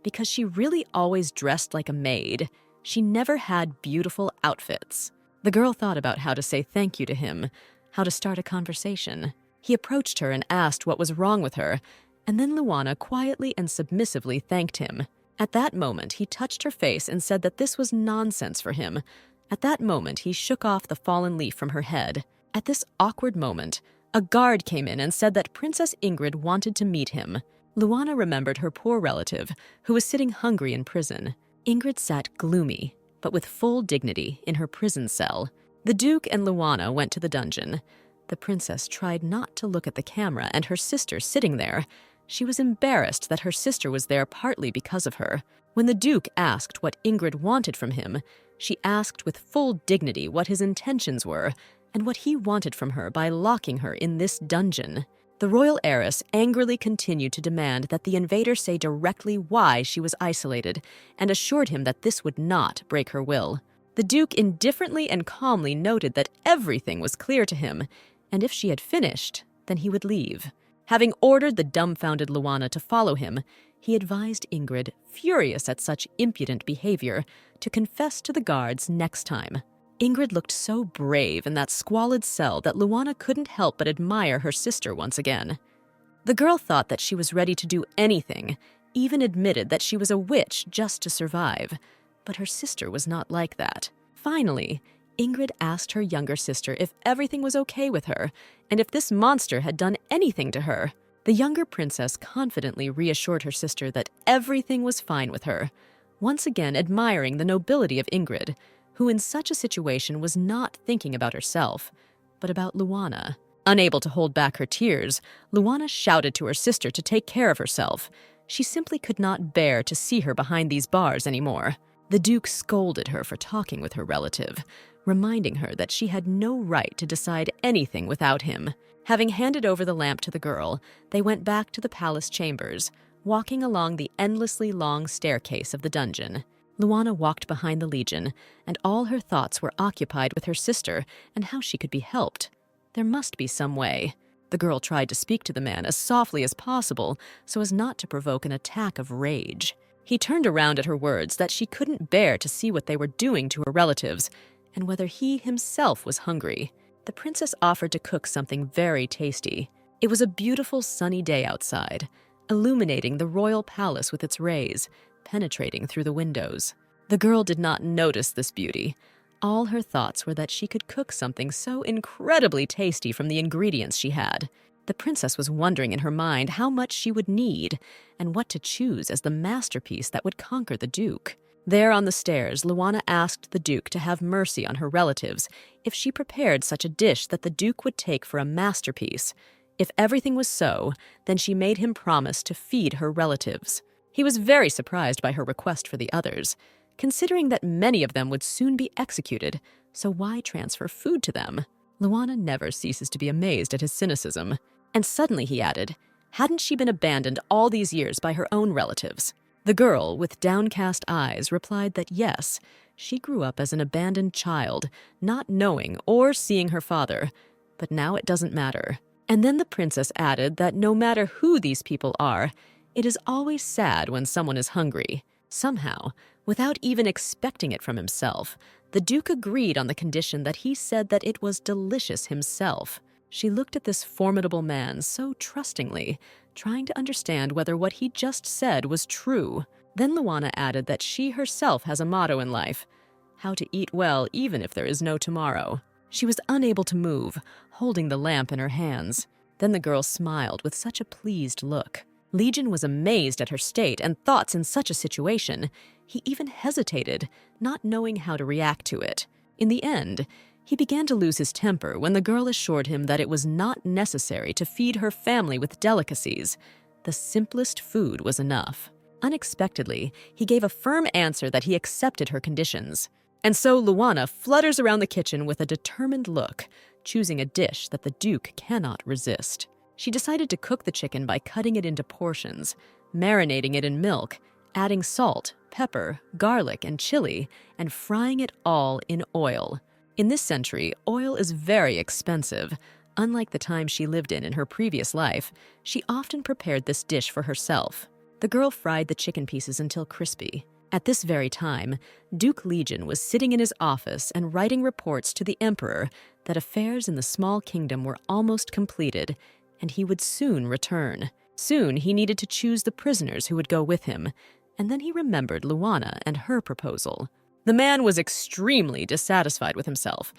Because she really always dressed like a maid. She never had beautiful outfits. The girl thought about how to say thank you to him, how to start a conversation. He approached her and asked what was wrong with her, and then Luana quietly and submissively thanked him. At that moment, he touched her face and said that this was nonsense for him. At that moment, he shook off the fallen leaf from her head. At this awkward moment, a guard came in and said that Princess Ingrid wanted to meet him. Luana remembered her poor relative, who was sitting hungry in prison. Ingrid sat gloomy, but with full dignity, in her prison cell. The Duke and Luana went to the dungeon. The princess tried not to look at the camera and her sister sitting there. She was embarrassed that her sister was there partly because of her. When the Duke asked what Ingrid wanted from him, she asked with full dignity what his intentions were and what he wanted from her by locking her in this dungeon. The royal heiress angrily continued to demand that the invader say directly why she was isolated and assured him that this would not break her will. The Duke indifferently and calmly noted that everything was clear to him, and if she had finished, then he would leave. Having ordered the dumbfounded Luana to follow him, he advised Ingrid, furious at such impudent behavior, to confess to the guards next time. Ingrid looked so brave in that squalid cell that Luana couldn't help but admire her sister once again. The girl thought that she was ready to do anything, even admitted that she was a witch just to survive. But her sister was not like that. Finally, Ingrid asked her younger sister if everything was okay with her, and if this monster had done anything to her. The younger princess confidently reassured her sister that everything was fine with her, once again admiring the nobility of Ingrid, who in such a situation was not thinking about herself, but about Luana. Unable to hold back her tears, Luana shouted to her sister to take care of herself. She simply could not bear to see her behind these bars anymore. The Duke scolded her for talking with her relative, reminding her that she had no right to decide anything without him. Having handed over the lamp to the girl, they went back to the palace chambers, walking along the endlessly long staircase of the dungeon. Luana walked behind the Legion, and all her thoughts were occupied with her sister and how she could be helped. There must be some way. The girl tried to speak to the man as softly as possible so as not to provoke an attack of rage. He turned around at her words that she couldn't bear to see what they were doing to her relatives, and whether he himself was hungry. The princess offered to cook something very tasty. It was a beautiful sunny day outside, illuminating the royal palace with its rays, penetrating through the windows. The girl did not notice this beauty. All her thoughts were that she could cook something so incredibly tasty from the ingredients she had. The princess was wondering in her mind how much she would need and what to choose as the masterpiece that would conquer the Duke. There on the stairs, Luana asked the Duke to have mercy on her relatives if she prepared such a dish that the Duke would take for a masterpiece. If everything was so, then she made him promise to feed her relatives. He was very surprised by her request for the others. considering that many of them would soon be executed, so why transfer food to them? Luana never ceases to be amazed at his cynicism. And suddenly he added, hadn't she been abandoned all these years by her own relatives? The girl, with downcast eyes, replied that yes, she grew up as an abandoned child, not knowing or seeing her father, but now it doesn't matter. And then the princess added that no matter who these people are, it is always sad when someone is hungry. Somehow, without even expecting it from himself, the Duke agreed on the condition that he said that it was delicious himself. She looked at this formidable man so trustingly, trying to understand whether what he just said was true. Then Luana added that she herself has a motto in life: how to eat well even if there is no tomorrow. She was unable to move, holding the lamp in her hands. Then the girl smiled with such a pleased look. Legion was amazed at her state and thoughts in such a situation. He even hesitated, not knowing how to react to it. In the end, he began to lose his temper when the girl assured him that it was not necessary to feed her family with delicacies. The simplest food was enough. Unexpectedly, he gave a firm answer that he accepted her conditions. And so Luana flutters around the kitchen with a determined look, choosing a dish that the Duke cannot resist. She decided to cook the chicken by cutting it into portions, marinating it in milk, adding salt, pepper, garlic, and chili, and frying it all in oil. In this century, oil is very expensive. Unlike the time she lived in her previous life, she often prepared this dish for herself. The girl fried the chicken pieces until crispy. At this very time, Duke Legion was sitting in his office and writing reports to the emperor that affairs in the small kingdom were almost completed, and he would soon return. Soon he needed to choose the prisoners who would go with him, and then he remembered Luana and her proposal. The man was extremely dissatisfied with himself.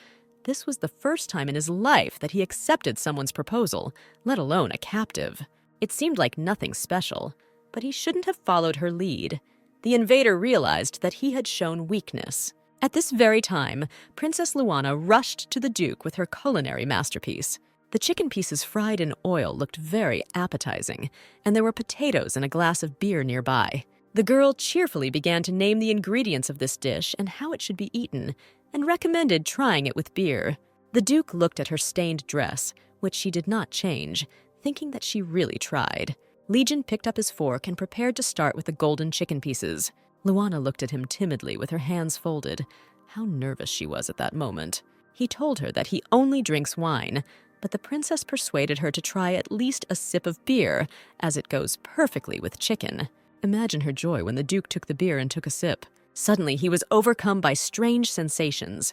This was the first time in his life that he accepted someone's proposal, let alone a captive. It seemed like nothing special, but he shouldn't have followed her lead. The invader realized that he had shown weakness. At this very time, Princess Luana rushed to the Duke with her culinary masterpiece. The chicken pieces fried in oil looked very appetizing, and there were potatoes and a glass of beer nearby. The girl cheerfully began to name the ingredients of this dish and how it should be eaten, and recommended trying it with beer. The Duke looked at her stained dress, which she did not change, thinking that she really tried. Legion picked up his fork and prepared to start with the golden chicken pieces. Luana looked at him timidly with her hands folded. How nervous she was at that moment. He told her that he only drinks wine, but the princess persuaded her to try at least a sip of beer, as it goes perfectly with chicken. Imagine her joy when the Duke took the beer and took a sip. Suddenly, he was overcome by strange sensations.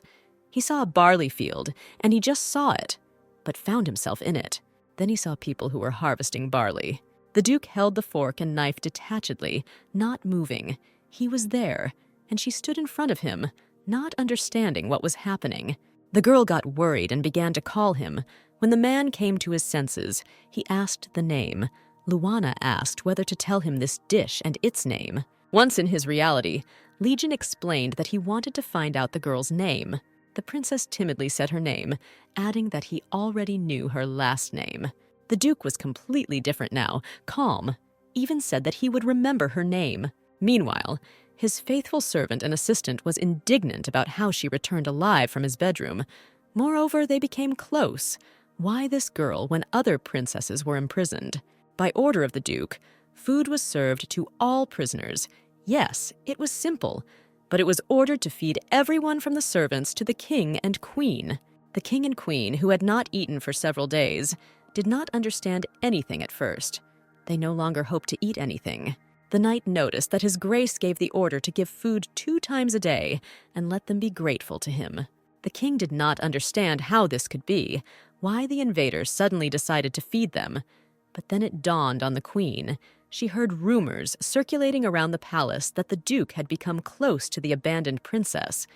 He saw a barley field, and he just saw it, but found himself in it. Then he saw people who were harvesting barley. The Duke held the fork and knife detachedly, not moving. He was there, and she stood in front of him, not understanding what was happening. The girl got worried and began to call him. When the man came to his senses, he asked the name. Luana asked whether to tell him this dish and its name. Once in his reality, Legion explained that he wanted to find out the girl's name. The princess timidly said her name, adding that he already knew her last name. The Duke was completely different now, calm, even said that he would remember her name. Meanwhile, his faithful servant and assistant was indignant about how she returned alive from his bedroom. Moreover, they became close. Why this girl when other princesses were imprisoned? By order of the Duke, food was served to all prisoners. Yes, it was simple, but it was ordered to feed everyone from the servants to the king and queen. The king and queen, who had not eaten for several days, did not understand anything at first. They no longer hoped to eat anything. The knight noticed that his grace gave the order to give food 2 times a day and let them be grateful to him. The king did not understand how this could be, why the invaders suddenly decided to feed them. But then it dawned on the queen. She heard rumors circulating around the palace that the Duke had become close to the abandoned princess,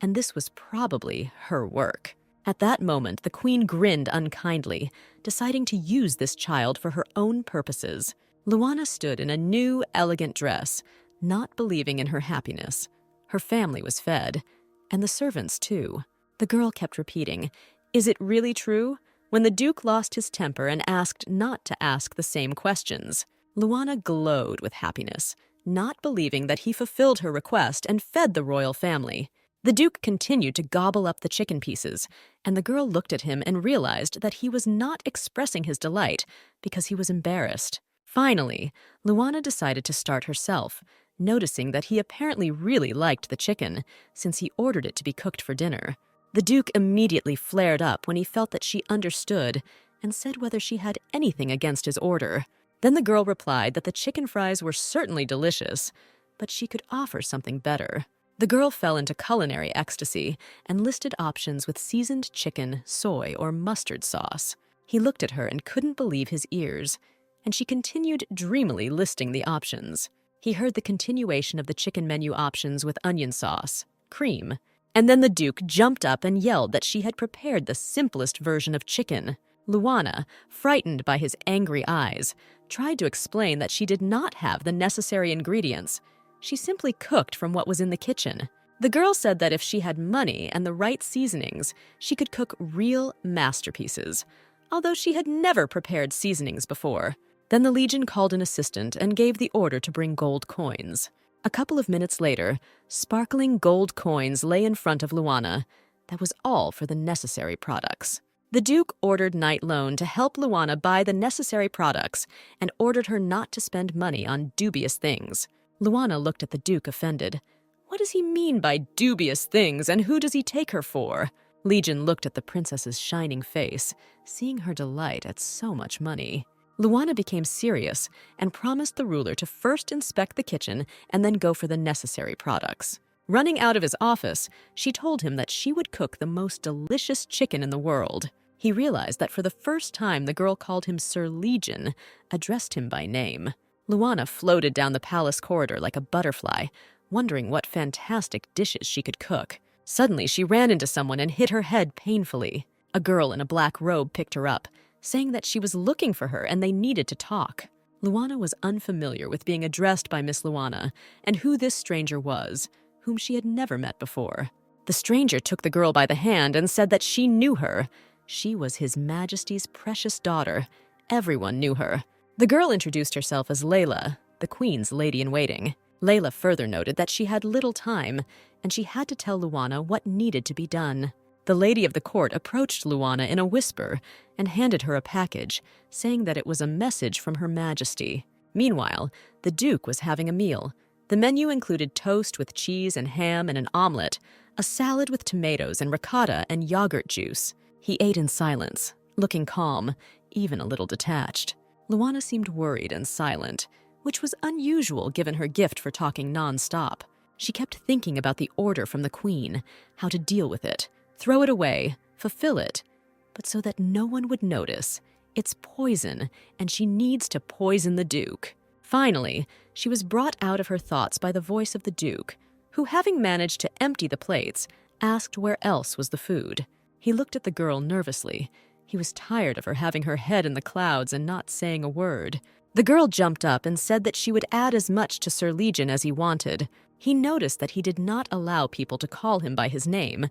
and this was probably her work. At that moment, the queen grinned unkindly, deciding to use this child for her own purposes. Luana stood in a new, elegant dress, not believing in her happiness. Her family was fed, and the servants too. The girl kept repeating, "Is it really true?" when the Duke lost his temper and asked not to ask the same questions. Luana glowed with happiness, not believing that he fulfilled her request and fed the royal family. The Duke continued to gobble up the chicken pieces, and the girl looked at him and realized that he was not expressing his delight because he was embarrassed. Finally, Luana decided to start herself, noticing that he apparently really liked the chicken, since he ordered it to be cooked for dinner. The Duke immediately flared up when he felt that she understood and said whether she had anything against his order. Then the girl replied that the chicken fries were certainly delicious, but she could offer something better. The girl fell into culinary ecstasy and listed options with seasoned chicken, soy, or mustard sauce. He looked at her and couldn't believe his ears, and she continued dreamily listing the options. He heard the continuation of the chicken menu options with onion sauce, cream, and then the Duke jumped up and yelled that she had prepared the simplest version of chicken. Luana, frightened by his angry eyes, tried to explain that she did not have the necessary ingredients. She simply cooked from what was in the kitchen. The girl said that if she had money and the right seasonings, she could cook real masterpieces, although she had never prepared seasonings before. Then the Legion called an assistant and gave the order to bring gold coins. A couple of minutes later, sparkling gold coins lay in front of Luana. That was all for the necessary products. The Duke ordered Knight Loan to help Luana buy the necessary products and ordered her not to spend money on dubious things. Luana looked at the Duke offended. What does he mean by dubious things, and who does he take her for? Legion looked at the princess's shining face, seeing her delight at so much money. Luana became serious and promised the ruler to first inspect the kitchen and then go for the necessary products. Running out of his office, she told him that she would cook the most delicious chicken in the world. He realized that for the first time the girl called him Sir Legion, addressed him by name. Luana floated down the palace corridor like a butterfly, wondering what fantastic dishes she could cook. Suddenly, she ran into someone and hit her head painfully. A girl in a black robe picked her up, saying that she was looking for her and they needed to talk. Luana was unfamiliar with being addressed by Miss Luana and who this stranger was, whom she had never met before. The stranger took the girl by the hand and said that she knew her. She was His Majesty's precious daughter. Everyone knew her. The girl introduced herself as Layla, the Queen's lady-in-waiting. Layla further noted that she had little time, and she had to tell Luana what needed to be done. The lady of the court approached Luana in a whisper and handed her a package, saying that it was a message from Her Majesty. Meanwhile, the Duke was having a meal. The menu included toast with cheese and ham and an omelet, a salad with tomatoes and ricotta and yogurt juice. He ate in silence, looking calm, even a little detached. Luana seemed worried and silent, which was unusual given her gift for talking non-stop. She kept thinking about the order from the Queen, how to deal with it, throw it away, fulfill it, but so that no one would notice. It's poison, and she needs to poison the Duke. Finally, she was brought out of her thoughts by the voice of the Duke, who, having managed to empty the plates, asked where else was the food. He looked at the girl nervously. He was tired of her having her head in the clouds and not saying a word. The girl jumped up and said that she would add as much to Sir Legion as he wanted. He noticed that he did not allow people to call him by his name.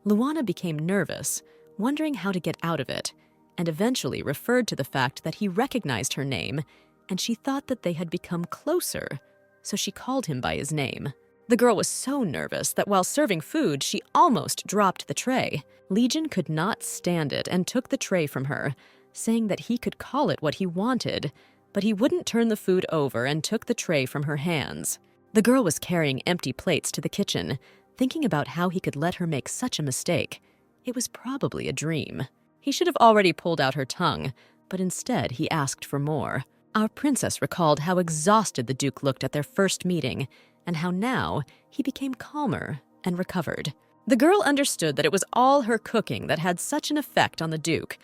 Luana became nervous, wondering how to get out of it, and eventually referred to the fact that he recognized her name, and she thought that they had become closer, so she called him by his name. The girl was so nervous that while serving food, she almost dropped the tray. Legion could not stand it and took the tray from her, saying that he could call it what he wanted, but he wouldn't turn the food over and took the tray from her hands. The girl was carrying empty plates to the kitchen, thinking about how he could let her make such a mistake. It was probably a dream. He should have already pulled out her tongue, but instead he asked for more. Our princess recalled how exhausted the Duke looked at their first meeting, and how now he became calmer and recovered. The girl understood that it was all her cooking that had such an effect on the Duke.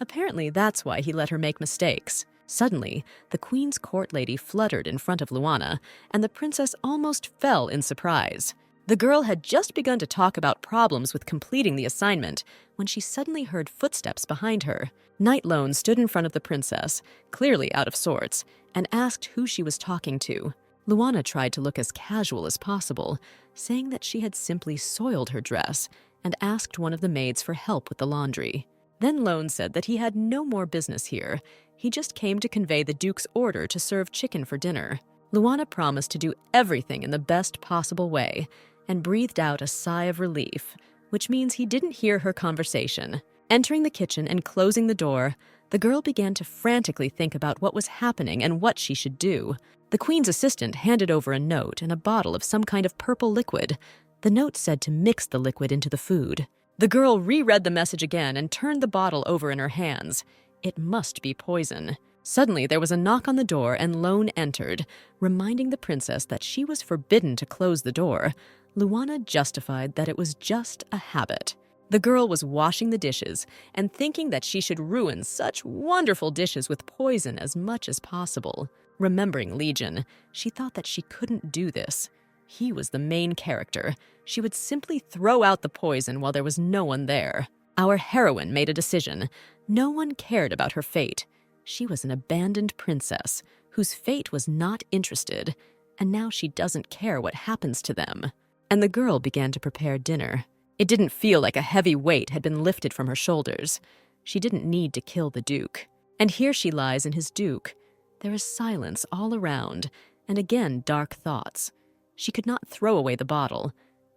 Apparently that's why he let her make mistakes. Suddenly, the Queen's court lady fluttered in front of Luana, and the princess almost fell in surprise. The girl had just begun to talk about problems with completing the assignment when she suddenly heard footsteps behind her. Knight Loan stood in front of the princess, clearly out of sorts, and asked who she was talking to. Luana tried to look as casual as possible, saying that she had simply soiled her dress and asked one of the maids for help with the laundry. Then Loan said that he had no more business here. He just came to convey the Duke's order to serve chicken for dinner. Luana promised to do everything in the best possible way and breathed out a sigh of relief, which means he didn't hear her conversation. Entering the kitchen and closing the door, the girl began to frantically think about what was happening and what she should do. The queen's assistant handed over a note and a bottle of some kind of purple liquid. The note said to mix the liquid into the food. The girl reread the message again and turned the bottle over in her hands. It must be poison. Suddenly, there was a knock on the door and Lone entered, reminding the princess that she was forbidden to close the door. Luana justified that it was just a habit. The girl was washing the dishes and thinking that she should ruin such wonderful dishes with poison as much as possible. Remembering Legion, she thought that she couldn't do this. He was the main character. She would simply throw out the poison while there was no one there. Our heroine made a decision. No one cared about her fate. She was an abandoned princess whose fate was not interested, and now she doesn't care what happens to them. And the girl began to prepare dinner. It didn't feel like a heavy weight had been lifted from her shoulders. She didn't need to kill the Duke. And here she lies in his Duke. There is silence all around, and again dark thoughts. She could not throw away the bottle.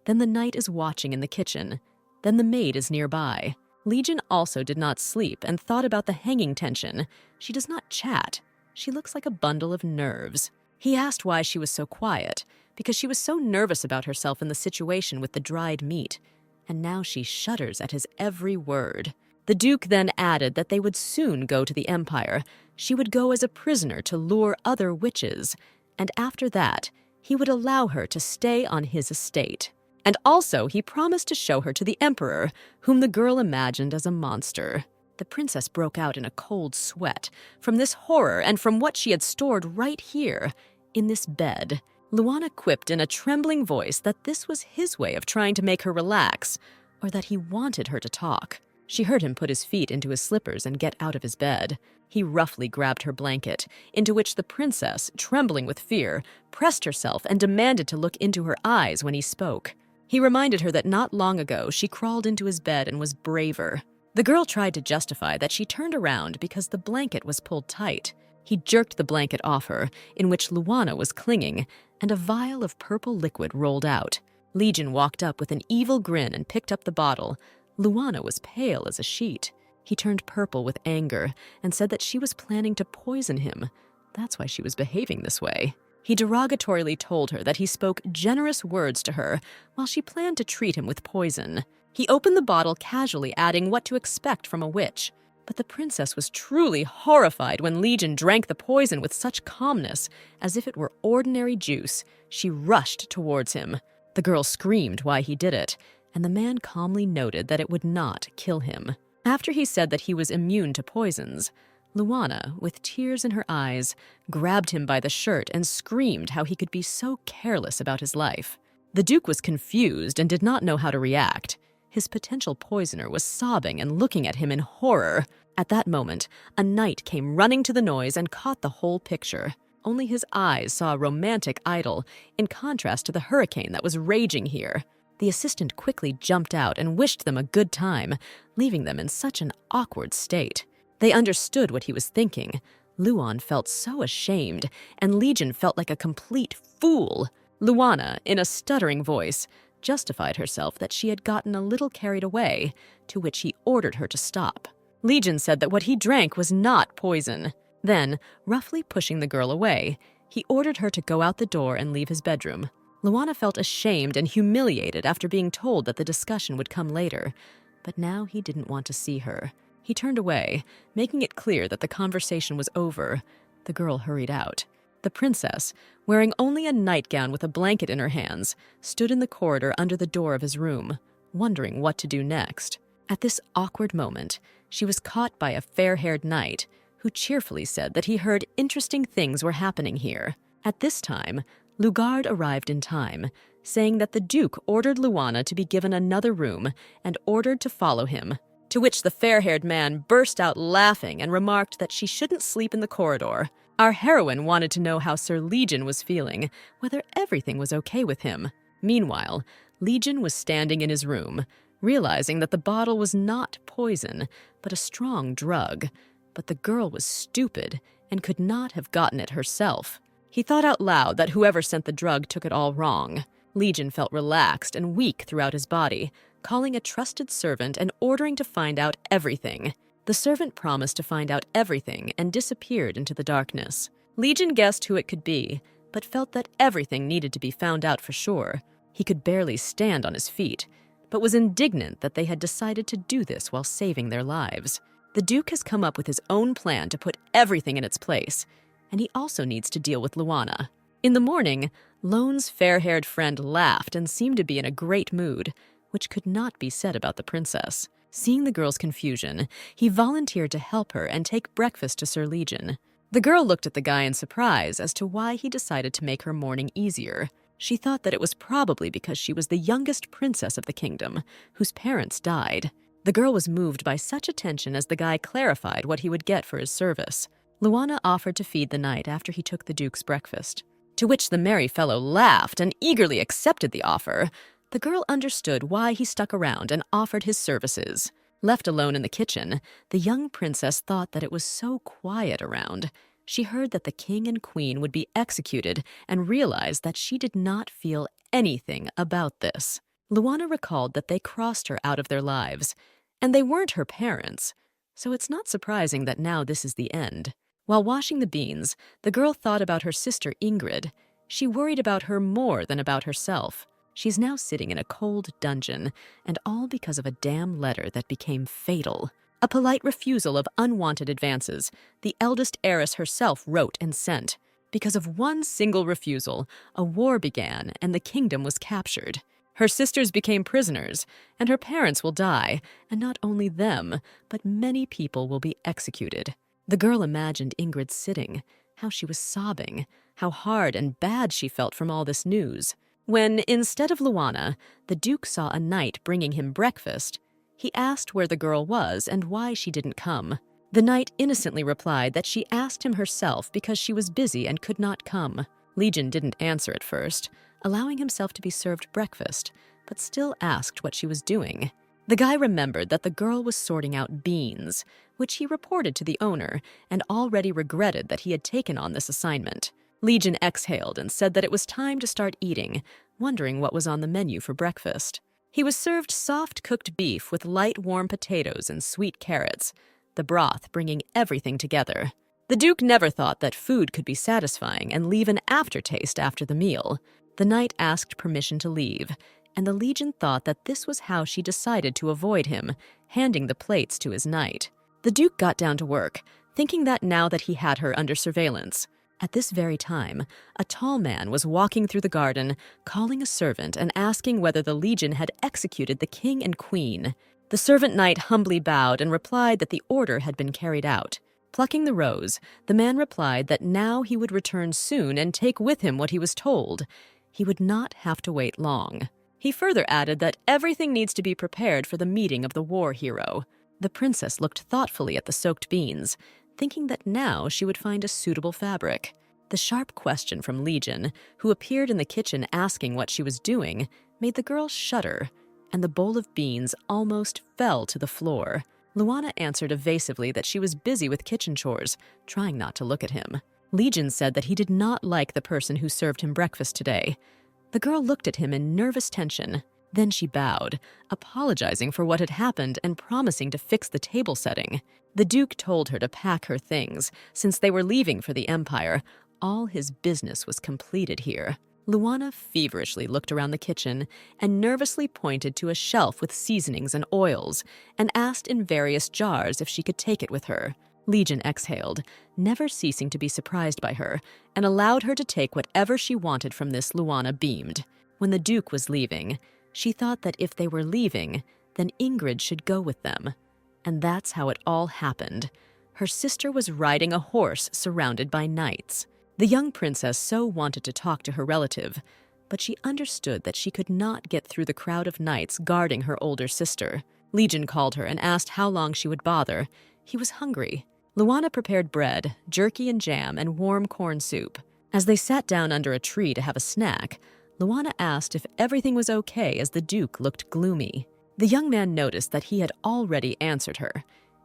Then the knight is watching in the kitchen. Then the maid is nearby. Legion also did not sleep and thought about the hanging tension. She does not chat. She looks like a bundle of nerves. He asked why she was so quiet, because she was so nervous about herself in the situation with the dried meat. And now she shudders at his every word. The Duke then added that they would soon go to the Empire. She would go as a prisoner to lure other witches. And after that, he would allow her to stay on his estate. And also, he promised to show her to the Emperor, whom the girl imagined as a monster. The princess broke out in a cold sweat from this horror and from what she had stored right here, in this bed. Luana quipped in a trembling voice that this was his way of trying to make her relax, or that he wanted her to talk. She heard him put his feet into his slippers and get out of his bed. He roughly grabbed her blanket, into which the princess, trembling with fear, pressed herself and demanded to look into her eyes when he spoke. He reminded her that not long ago she crawled into his bed and was braver. The girl tried to justify that she turned around because the blanket was pulled tight. He jerked the blanket off her, in which Luana was clinging, and a vial of purple liquid rolled out. Legion walked up with an evil grin and picked up the bottle. Luana was pale as a sheet. He turned purple with anger and said that she was planning to poison him. That's why she was behaving this way. He derogatorily told her that he spoke generous words to her while she planned to treat him with poison. He opened the bottle casually, adding what to expect from a witch. But the princess was truly horrified when Legion drank the poison with such calmness, as if it were ordinary juice. She rushed towards him. The girl screamed why he did it, and the man calmly noted that it would not kill him. After he said that he was immune to poisons, Luana, with tears in her eyes, grabbed him by the shirt and screamed how he could be so careless about his life. The Duke was confused and did not know how to react. His potential poisoner was sobbing and looking at him in horror. At that moment, a knight came running to the noise and caught the whole picture. Only his eyes saw a romantic idyll, in contrast to the hurricane that was raging here. The assistant quickly jumped out and wished them a good time, leaving them in such an awkward state. They understood what he was thinking. Luan felt so ashamed, and Legion felt like a complete fool. Luana, in a stuttering voice, justified herself that she had gotten a little carried away, to which he ordered her to stop. Legion said that what he drank was not poison. Then, roughly pushing the girl away, he ordered her to go out the door and leave his bedroom. Luana felt ashamed and humiliated after being told that the discussion would come later, but now he didn't want to see her. He turned away, making it clear that the conversation was over. The girl hurried out. The princess, wearing only a nightgown with a blanket in her hands, stood in the corridor under the door of his room, wondering what to do next. At this awkward moment, she was caught by a fair-haired knight, who cheerfully said that he heard interesting things were happening here. At this time, Lugard arrived in time, saying that the Duke ordered Luana to be given another room and ordered to follow him, to which the fair-haired man burst out laughing and remarked that she shouldn't sleep in the corridor. Our heroine wanted to know how Sir Legion was feeling, whether everything was okay with him. Meanwhile, Legion was standing in his room, realizing that the bottle was not poison, but a strong drug. But the girl was stupid and could not have gotten it herself. He thought out loud that whoever sent the drug took it all wrong. Legion felt relaxed and weak throughout his body, calling a trusted servant and ordering to find out everything. The servant promised to find out everything and disappeared into the darkness. Legion guessed who it could be, but felt that everything needed to be found out for sure. He could barely stand on his feet, but was indignant that they had decided to do this while saving their lives. The Duke has come up with his own plan to put everything in its place, and he also needs to deal with Luana. In the morning, Lone's fair-haired friend laughed and seemed to be in a great mood, which could not be said about the princess. Seeing the girl's confusion, he volunteered to help her and take breakfast to Sir Legion. The girl looked at the guy in surprise as to why he decided to make her morning easier. She thought that it was probably because she was the youngest princess of the kingdom, whose parents died. The girl was moved by such attention as the guy clarified what he would get for his service. Luana offered to feed the knight after he took the Duke's breakfast, to which the merry fellow laughed and eagerly accepted the offer. The girl understood why he stuck around and offered his services. Left alone in the kitchen, the young princess thought that it was so quiet around. She heard that the king and queen would be executed and realized that she did not feel anything about this. Luana recalled that they crossed her out of their lives, and they weren't her parents, so it's not surprising that now this is the end. While washing the beans, the girl thought about her sister Ingrid. She worried about her more than about herself. She's now sitting in a cold dungeon, and all because of a damn letter that became fatal. A polite refusal of unwanted advances, the eldest heiress herself wrote and sent. Because of one single refusal, a war began and the kingdom was captured. Her sisters became prisoners, and her parents will die, and not only them, but many people will be executed. The girl imagined Ingrid sitting, how she was sobbing, how hard and bad she felt from all this news. When, instead of Luana, the Duke saw a knight bringing him breakfast, he asked where the girl was and why she didn't come. The knight innocently replied that she asked him herself because she was busy and could not come. Legion didn't answer at first, allowing himself to be served breakfast, but still asked what she was doing. The guy remembered that the girl was sorting out beans, which he reported to the owner, and already regretted that he had taken on this assignment. Legion exhaled and said that it was time to start eating, wondering what was on the menu for breakfast. He was served soft cooked beef with light warm potatoes and sweet carrots, the broth bringing everything together. The Duke never thought that food could be satisfying and leave an aftertaste after the meal. The knight asked permission to leave, and the Legion thought that this was how she decided to avoid him, handing the plates to his knight. The Duke got down to work, thinking that now that he had her under surveillance. At this very time, a tall man was walking through the garden, calling a servant and asking whether the Legion had executed the king and queen. The servant knight humbly bowed and replied that the order had been carried out. Plucking the rose, the man replied that now he would return soon and take with him what he was told. He would not have to wait long. He further added that everything needs to be prepared for the meeting of the war hero. The princess looked thoughtfully at the soaked beans, thinking that now she would find a suitable fabric. The sharp question from Legion, who appeared in the kitchen asking what she was doing, made the girl shudder, and the bowl of beans almost fell to the floor. Luana answered evasively that she was busy with kitchen chores, trying not to look at him. Legion said that he did not like the person who served him breakfast today. The girl looked at him in nervous tension. Then she bowed, apologizing for what had happened and promising to fix the table setting. The Duke told her to pack her things. Since they were leaving for the Empire, all his business was completed here. Luana feverishly looked around the kitchen and nervously pointed to a shelf with seasonings and oils and asked in various jars if she could take it with her. Legion exhaled, never ceasing to be surprised by her, and allowed her to take whatever she wanted from this. Luana beamed. When the Duke was leaving, she thought that if they were leaving, then Ingrid should go with them. And that's how it all happened. Her sister was riding a horse surrounded by knights. The young princess so wanted to talk to her relative, but she understood that she could not get through the crowd of knights guarding her older sister. Legion called her and asked how long she would bother. He was hungry. Luana prepared bread, jerky and jam, and warm corn soup. As they sat down under a tree to have a snack, Luana asked if everything was okay as the Duke looked gloomy. The young man noticed that he had already answered her.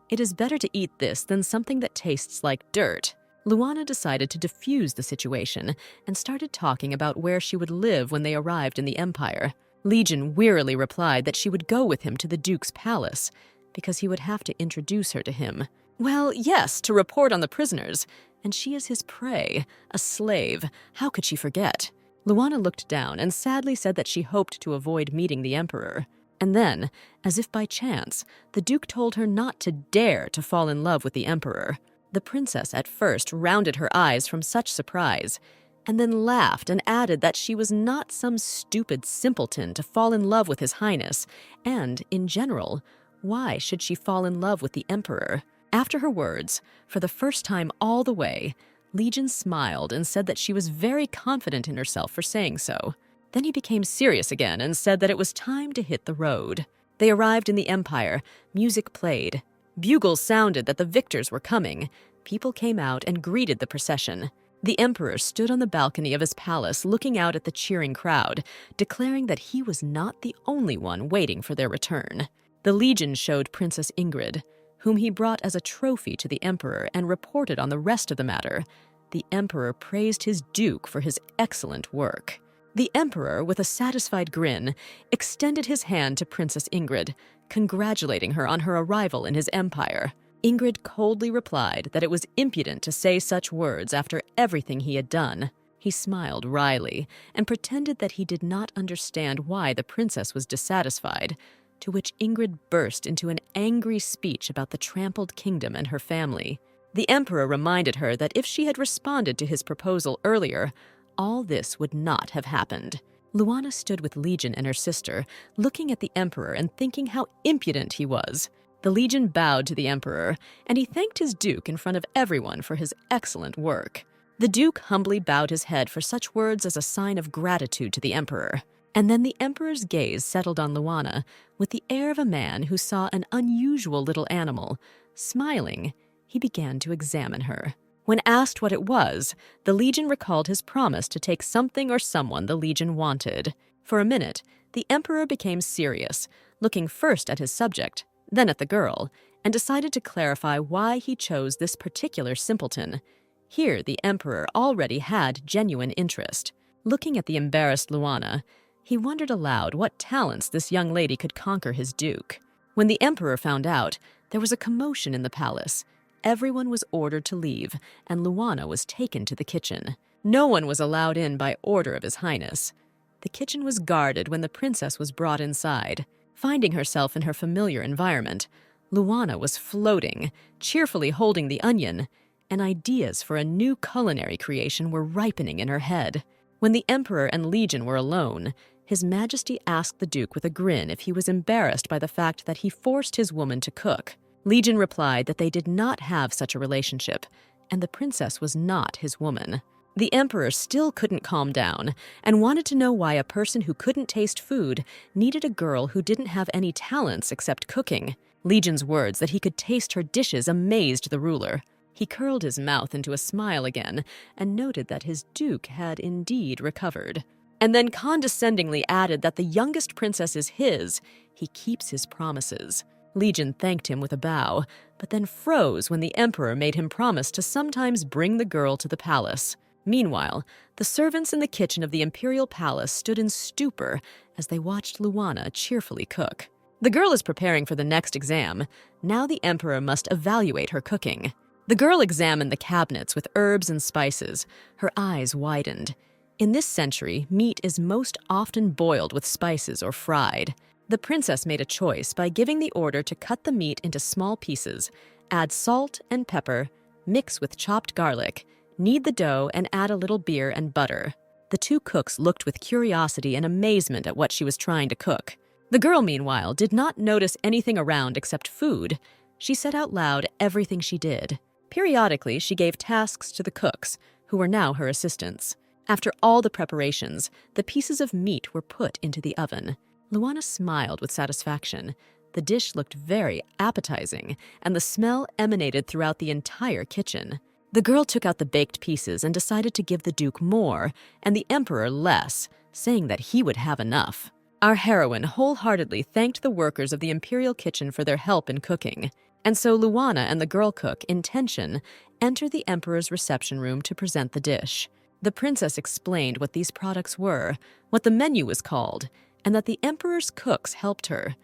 "It is better to eat this than something that tastes like dirt." Luana decided to defuse the situation and started talking about where she would live when they arrived in the Empire. Legion wearily replied that she would go with him to the Duke's palace because he would have to introduce her to him. Well, yes, to report on the prisoners. And she is his prey, a slave. How could she forget? Luana looked down and sadly said that she hoped to avoid meeting the Emperor. And then, as if by chance, the Duke told her not to dare to fall in love with the Emperor. The princess at first rounded her eyes from such surprise, and then laughed and added that she was not some stupid simpleton to fall in love with His Highness, and, in general, why should she fall in love with the Emperor? After her words, for the first time all the way, Legion smiled and said that she was very confident in herself for saying so. Then he became serious again and said that it was time to hit the road. They arrived in the Empire. Music played. Bugles sounded that the victors were coming. People came out and greeted the procession. The Emperor stood on the balcony of his palace looking out at the cheering crowd, declaring that he was not the only one waiting for their return. The Legion showed Princess Ingrid, whom he brought as a trophy to the Emperor and reported on the rest of the matter. The Emperor praised his Duke for his excellent work. The Emperor, with a satisfied grin, extended his hand to Princess Ingrid, congratulating her on her arrival in his empire. Ingrid coldly replied that it was impudent to say such words after everything he had done. He smiled wryly and pretended that he did not understand why the princess was dissatisfied, to which Ingrid burst into an angry speech about the trampled kingdom and her family. The Emperor reminded her that if she had responded to his proposal earlier, all this would not have happened. Luana stood with Legion and her sister, looking at the Emperor and thinking how impudent he was. The Legion bowed to the Emperor, and he thanked his Duke in front of everyone for his excellent work. The Duke humbly bowed his head for such words as a sign of gratitude to the Emperor. And then the Emperor's gaze settled on Luana with the air of a man who saw an unusual little animal. Smiling, he began to examine her. When asked what it was, the Legion recalled his promise to take something or someone the Legion wanted. For a minute, the Emperor became serious, looking first at his subject, then at the girl, and decided to clarify why he chose this particular simpleton. Here the Emperor already had genuine interest. Looking at the embarrassed Luana, he wondered aloud what talents this young lady could conquer his Duke. When the Emperor found out, there was a commotion in the palace. Everyone was ordered to leave, and Luana was taken to the kitchen. No one was allowed in by order of His Highness. The kitchen was guarded when the princess was brought inside. Finding herself in her familiar environment, Luana was floating, cheerfully holding the onion, and ideas for a new culinary creation were ripening in her head. When the Emperor and Legion were alone, His Majesty asked the Duke with a grin if he was embarrassed by the fact that he forced his woman to cook. Legion replied that they did not have such a relationship, and the princess was not his woman. The Emperor still couldn't calm down and wanted to know why a person who couldn't taste food needed a girl who didn't have any talents except cooking. Legion's words that he could taste her dishes amazed the ruler. He curled his mouth into a smile again and noted that his Duke had indeed recovered. And then condescendingly added that the youngest princess is his. He keeps his promises. Legion thanked him with a bow, but then froze when the Emperor made him promise to sometimes bring the girl to the palace. Meanwhile, the servants in the kitchen of the imperial palace stood in stupor as they watched Luana cheerfully cook. The girl is preparing for the next exam. Now the Emperor must evaluate her cooking. The girl examined the cabinets with herbs and spices. Her eyes widened. In this century, meat is most often boiled with spices or fried. The princess made a choice by giving the order to cut the meat into small pieces, add salt and pepper, mix with chopped garlic, knead the dough, and add a little beer and butter. The two cooks looked with curiosity and amazement at what she was trying to cook. The girl, meanwhile, did not notice anything around except food. She said out loud everything she did. Periodically, she gave tasks to the cooks, who were now her assistants. After all the preparations, the pieces of meat were put into the oven. Luana smiled with satisfaction. The dish looked very appetizing, and the smell emanated throughout the entire kitchen. The girl took out the baked pieces and decided to give the Duke more, and the Emperor less, saying that he would have enough. Our heroine wholeheartedly thanked the workers of the imperial kitchen for their help in cooking. And so Luana and the girl cook, in tension, enter the emperor's reception room to present the dish. The princess explained what these products were, what the menu was called, and that the emperor's cooks helped her.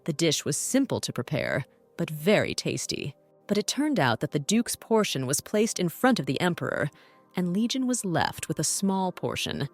The dish was simple to prepare, but very tasty. But it turned out that the duke's portion was placed in front of the emperor, and Legion was left with a small portion.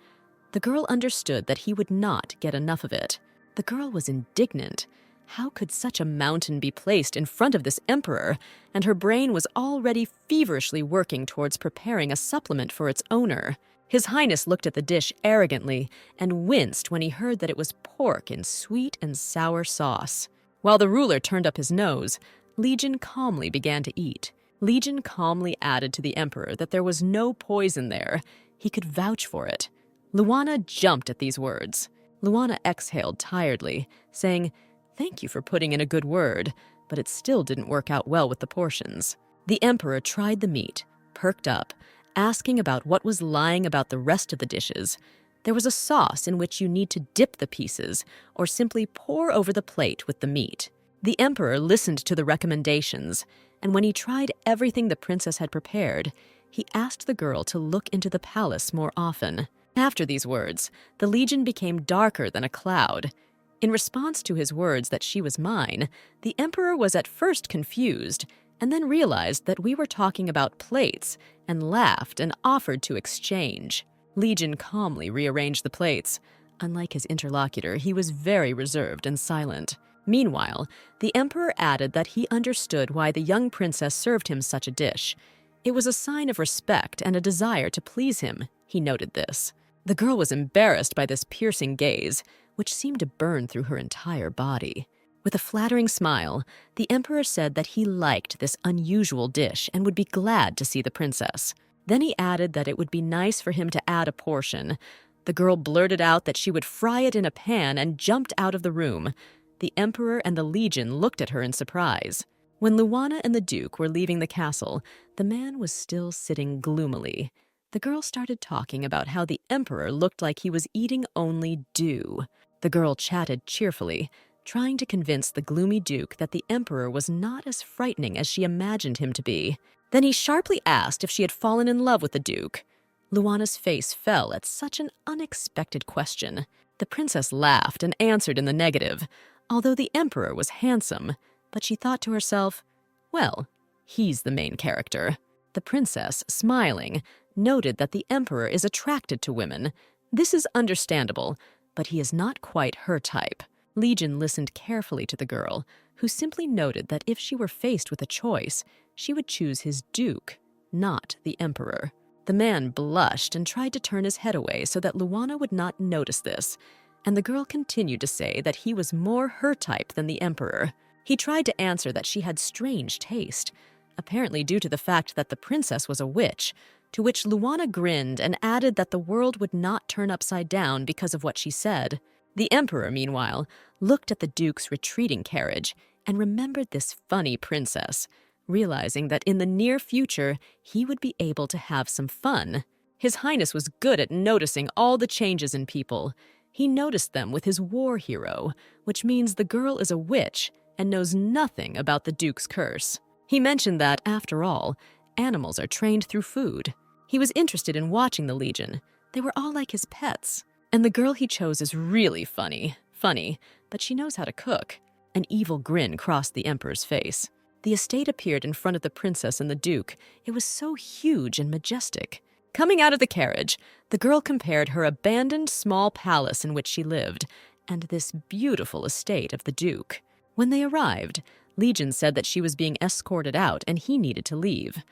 The girl understood that he would not get enough of it. The girl was indignant. How could such a mountain be placed in front of this emperor? And her brain was already feverishly working towards preparing a supplement for its owner. His Highness looked at the dish arrogantly and winced when he heard that it was pork in sweet and sour sauce. While the ruler turned up his nose, Legion calmly began to eat. Legion calmly added to the emperor that there was no poison there. He could vouch for it. Luana jumped at these words. Luana exhaled tiredly, saying, "Thank you for putting in a good word," but it still didn't work out well with the portions. The emperor tried the meat, perked up, asking about what was lying about the rest of the dishes. There was a sauce in which you need to dip the pieces or simply pour over the plate with the meat. The emperor listened to the recommendations, and when he tried everything the princess had prepared, he asked the girl to look into the palace more often. After these words, the Legion became darker than a cloud. In response to his words that she was mine, the emperor was at first confused and then realized that we were talking about plates and laughed and offered to exchange. Legion calmly rearranged the plates. Unlike his interlocutor, he was very reserved and silent. Meanwhile, the emperor added that he understood why the young princess served him such a dish. It was a sign of respect and a desire to please him, he noted this. The girl was embarrassed by this piercing gaze, which seemed to burn through her entire body. With a flattering smile, the emperor said that he liked this unusual dish and would be glad to see the princess. Then he added that it would be nice for him to add a portion. The girl blurted out that she would fry it in a pan and jumped out of the room. The emperor and the Legion looked at her in surprise. When Luana and the duke were leaving the castle, the man was still sitting gloomily. The girl started talking about how the emperor looked like he was eating only dew. The girl chatted cheerfully, trying to convince the gloomy duke that the emperor was not as frightening as she imagined him to be. Then he sharply asked if she had fallen in love with the duke. Luana's face fell at such an unexpected question. The princess laughed and answered in the negative, although the emperor was handsome, but she thought to herself, well, he's the main character. The princess, smiling, noted that the emperor is attracted to women. This is understandable, but he is not quite her type. Legion listened carefully to the girl, who simply noted that if she were faced with a choice, she would choose his duke, not the emperor. The man blushed and tried to turn his head away so that Luana would not notice this, and the girl continued to say that he was more her type than the emperor. He tried to answer that she had strange taste, apparently due to the fact that the princess was a witch, to which Luana grinned and added that the world would not turn upside down because of what she said. The emperor, meanwhile, looked at the duke's retreating carriage and remembered this funny princess, realizing that in the near future he would be able to have some fun. His Highness was good at noticing all the changes in people. He noticed them with his war hero, which means the girl is a witch and knows nothing about the duke's curse. He mentioned that, after all, animals are trained through food. He was interested in watching the Legion. They were all like his pets. And the girl he chose is really funny, but she knows how to cook. An evil grin crossed the emperor's face. The estate appeared in front of the princess and the duke. It was so huge and majestic. Coming out of the carriage, the girl compared her abandoned small palace in which she lived and this beautiful estate of the duke. When they arrived, Legion said that she was being escorted out and he needed to leave.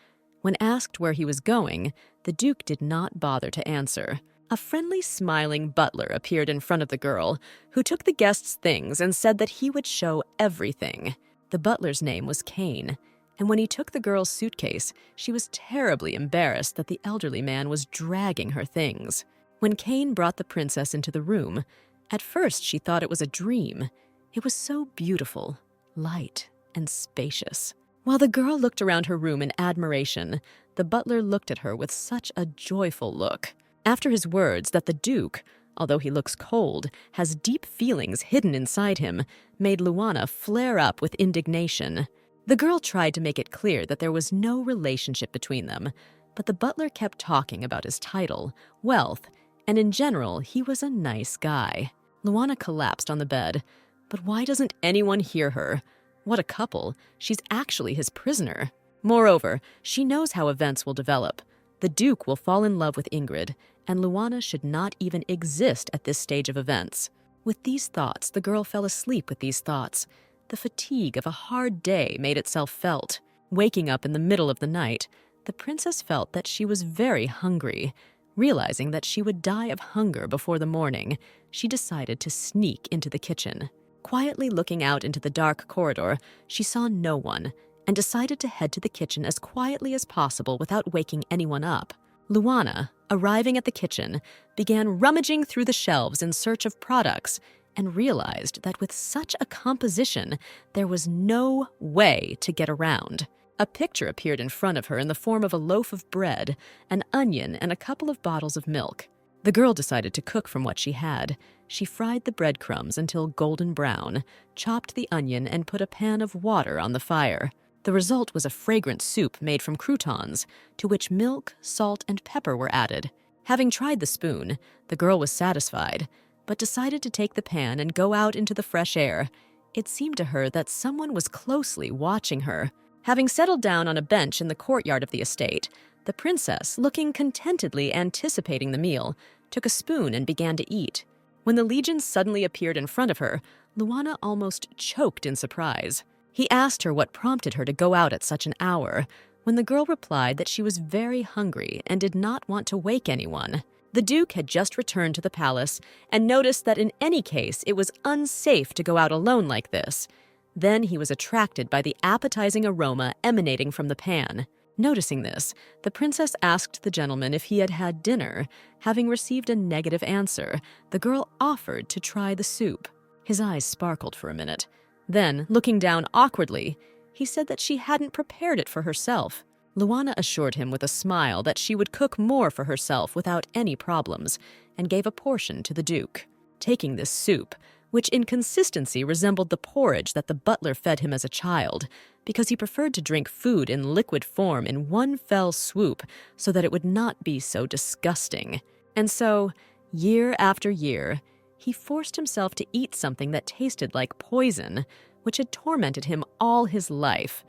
When asked where he was going, the duke did not bother to answer. A friendly, smiling butler appeared in front of the girl, who took the guests' things and said that he would show everything. The butler's name was Kane, and when he took the girl's suitcase, she was terribly embarrassed that the elderly man was dragging her things. When Kane brought the princess into the room, at first she thought it was a dream. It was so beautiful, light, and spacious. While the girl looked around her room in admiration, the butler looked at her with such a joyful look. After his words that the duke, although he looks cold, has deep feelings hidden inside him, made Luana flare up with indignation. The girl tried to make it clear that there was no relationship between them, but the butler kept talking about his title, wealth, and in general, he was a nice guy. Luana collapsed on the bed. But why doesn't anyone hear her? What a couple. She's actually his prisoner. Moreover, she knows how events will develop. The Duke will fall in love with Ingrid, and Luana should not even exist at this stage of events. With these thoughts, the girl fell asleep with these thoughts. The fatigue of a hard day made itself felt. Waking up in the middle of the night, the princess felt that she was very hungry. Realizing that she would die of hunger before the morning, she decided to sneak into the kitchen. Quietly looking out into the dark corridor, she saw no one and decided to head to the kitchen as quietly as possible without waking anyone up. Luana, arriving at the kitchen, began rummaging through the shelves in search of products and realized that with such a composition, there was no way to get around. A picture appeared in front of her in the form of a loaf of bread, an onion, and a couple of bottles of milk. The girl decided to cook from what she had. She fried the breadcrumbs until golden brown, chopped the onion, and put a pan of water on the fire. The result was a fragrant soup made from croutons, to which milk, salt, and pepper were added. Having tried the spoon, the girl was satisfied, but decided to take the pan and go out into the fresh air. It seemed to her that someone was closely watching her. Having settled down on a bench in the courtyard of the estate, the princess, looking contentedly anticipating the meal, took a spoon and began to eat. When the legion suddenly appeared in front of her, Luana almost choked in surprise. He asked her what prompted her to go out at such an hour, when the girl replied that she was very hungry and did not want to wake anyone. The Duke had just returned to the palace and noticed that in any case it was unsafe to go out alone like this. Then he was attracted by the appetizing aroma emanating from the pan. Noticing this, the princess asked the gentleman if he had had dinner. Having received a negative answer, the girl offered to try the soup. His eyes sparkled for a minute. Then, looking down awkwardly, he said that she hadn't prepared it for herself. Luana assured him with a smile that she would cook more for herself without any problems, and gave a portion to the Duke. Taking this soup, which in consistency resembled the porridge that the butler fed him as a child, because he preferred to drink food in liquid form in one fell swoop so that it would not be so disgusting. And so, year after year, he forced himself to eat something that tasted like poison, which had tormented him all his life.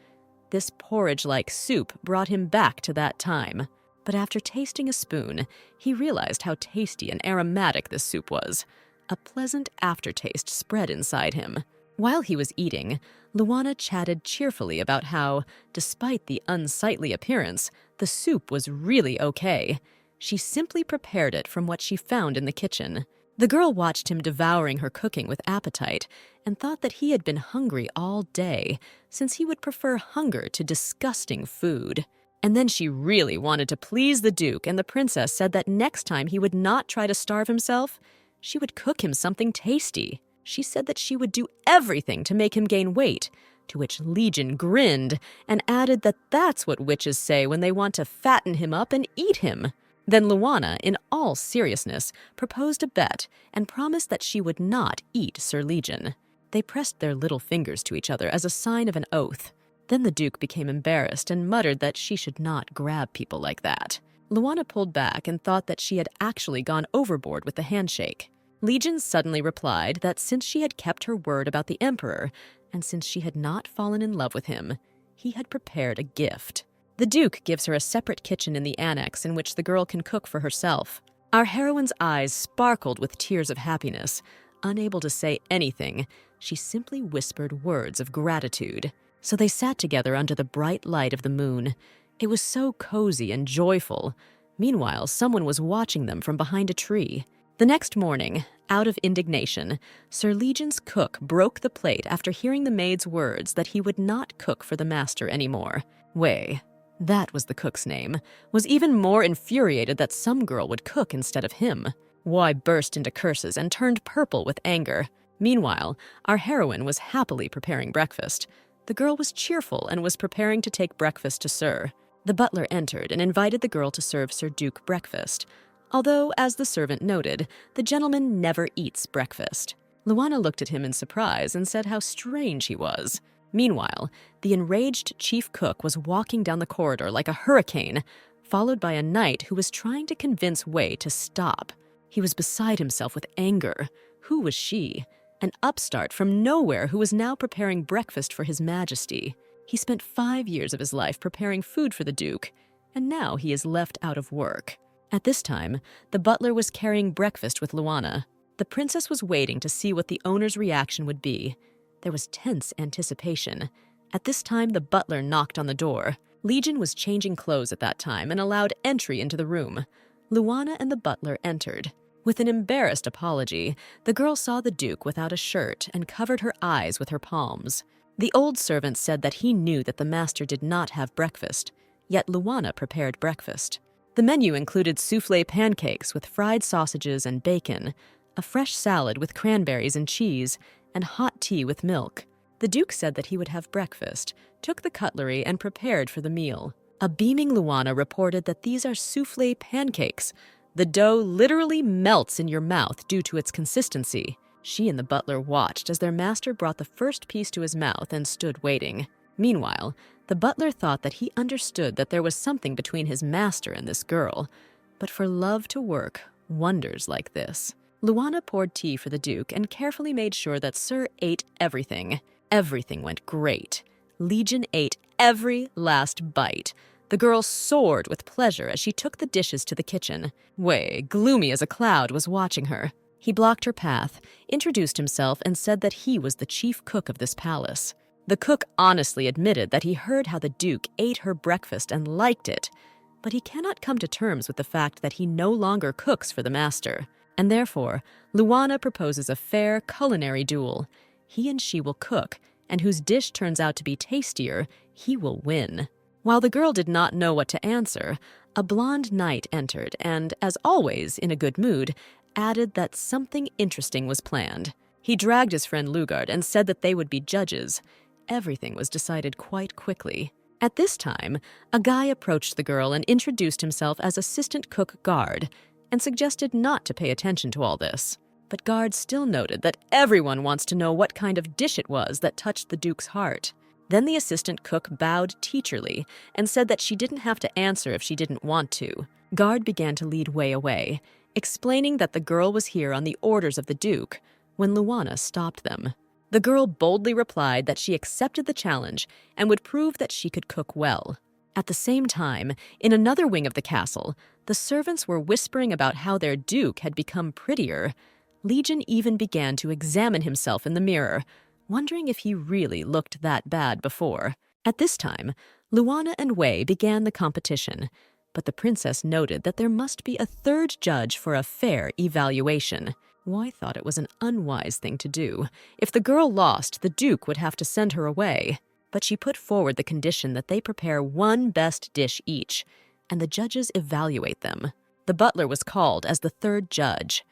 This porridge-like soup brought him back to that time. But after tasting a spoon, he realized how tasty and aromatic this soup was. A pleasant aftertaste spread inside him. While he was eating, Luana chatted cheerfully about how, despite the unsightly appearance, the soup was really okay. She simply prepared it from what she found in the kitchen. The girl watched him devouring her cooking with appetite and thought that he had been hungry all day, since he would prefer hunger to disgusting food. And then she really wanted to please the Duke, and the princess said that next time he would not try to starve himself, she would cook him something tasty. She said that she would do everything to make him gain weight, to which Legion grinned and added that that's what witches say when they want to fatten him up and eat him. Then Luana, in all seriousness, proposed a bet and promised that she would not eat Sir Legion. They pressed their little fingers to each other as a sign of an oath. Then the Duke became embarrassed and muttered that she should not grab people like that. Luana pulled back and thought that she had actually gone overboard with the handshake. Legion suddenly replied that since she had kept her word about the Emperor, and since she had not fallen in love with him, he had prepared a gift. The Duke gives her a separate kitchen in the annex in which the girl can cook for herself. Our heroine's eyes sparkled with tears of happiness. Unable to say anything, she simply whispered words of gratitude. So they sat together under the bright light of the moon. It was so cozy and joyful. Meanwhile, someone was watching them from behind a tree. The next morning, out of indignation, Sir Legion's cook broke the plate after hearing the maid's words that he would not cook for the master anymore. Wei, that was the cook's name, was even more infuriated that some girl would cook instead of him. Wei burst into curses and turned purple with anger. Meanwhile, our heroine was happily preparing breakfast. The girl was cheerful and was preparing to take breakfast to Sir. The butler entered and invited the girl to serve Sir Duke breakfast. Although, as the servant noted, the gentleman never eats breakfast. Luana looked at him in surprise and said how strange he was. Meanwhile, the enraged chief cook was walking down the corridor like a hurricane, followed by a knight who was trying to convince Wei to stop. He was beside himself with anger. Who was she? An upstart from nowhere who was now preparing breakfast for His Majesty. He spent 5 years of his life preparing food for the Duke, and now he is left out of work. At this time, the butler was carrying breakfast with Luana. The princess was waiting to see what the owner's reaction would be. There was tense anticipation. At this time, the butler knocked on the door. Legion was changing clothes at that time and allowed entry into the room. Luana and the butler entered. With an embarrassed apology, the girl saw the Duke without a shirt and covered her eyes with her palms. The old servant said that he knew that the master did not have breakfast, yet Luana prepared breakfast. The menu included soufflé pancakes with fried sausages and bacon, a fresh salad with cranberries and cheese, and hot tea with milk. The Duke said that he would have breakfast, took the cutlery, and prepared for the meal. A beaming Luana reported that these are soufflé pancakes. The dough literally melts in your mouth due to its consistency. She and the butler watched as their master brought the first piece to his mouth and stood waiting. Meanwhile, the butler thought that he understood that there was something between his master and this girl. But for love to work, wonders like this. Luana poured tea for the Duke and carefully made sure that Sir ate everything. Everything went great. Legion ate every last bite. The girl soared with pleasure as she took the dishes to the kitchen. Wei, gloomy as a cloud, was watching her. He blocked her path, introduced himself, and said that he was the chief cook of this palace. The cook honestly admitted that he heard how the Duke ate her breakfast and liked it, but he cannot come to terms with the fact that he no longer cooks for the master. And therefore, Luana proposes a fair culinary duel. He and she will cook, and whose dish turns out to be tastier, he will win. While the girl did not know what to answer, a blonde knight entered and, as always, in a good mood, added that something interesting was planned. He dragged his friend Lugard and said that they would be judges. Everything was decided quite quickly. At this time, a guy approached the girl and introduced himself as Assistant Cook Guard and suggested not to pay attention to all this. But Guard still noted that everyone wants to know what kind of dish it was that touched the Duke's heart. Then the assistant cook bowed teacherly and said that she didn't have to answer if she didn't want to. Guard began to lead Wei away, explaining that the girl was here on the orders of the Duke, when Luana stopped them. The girl boldly replied that she accepted the challenge and would prove that she could cook well. At the same time, in another wing of the castle, the servants were whispering about how their Duke had become prettier. Legion even began to examine himself in the mirror, wondering if he really looked that bad before. At this time, Luana and Wei began the competition, but the princess noted that there must be a third judge for a fair evaluation. Wei thought it was an unwise thing to do. If the girl lost, the Duke would have to send her away. But she put forward the condition that they prepare one best dish each, and the judges evaluate them. The butler was called as the third judge.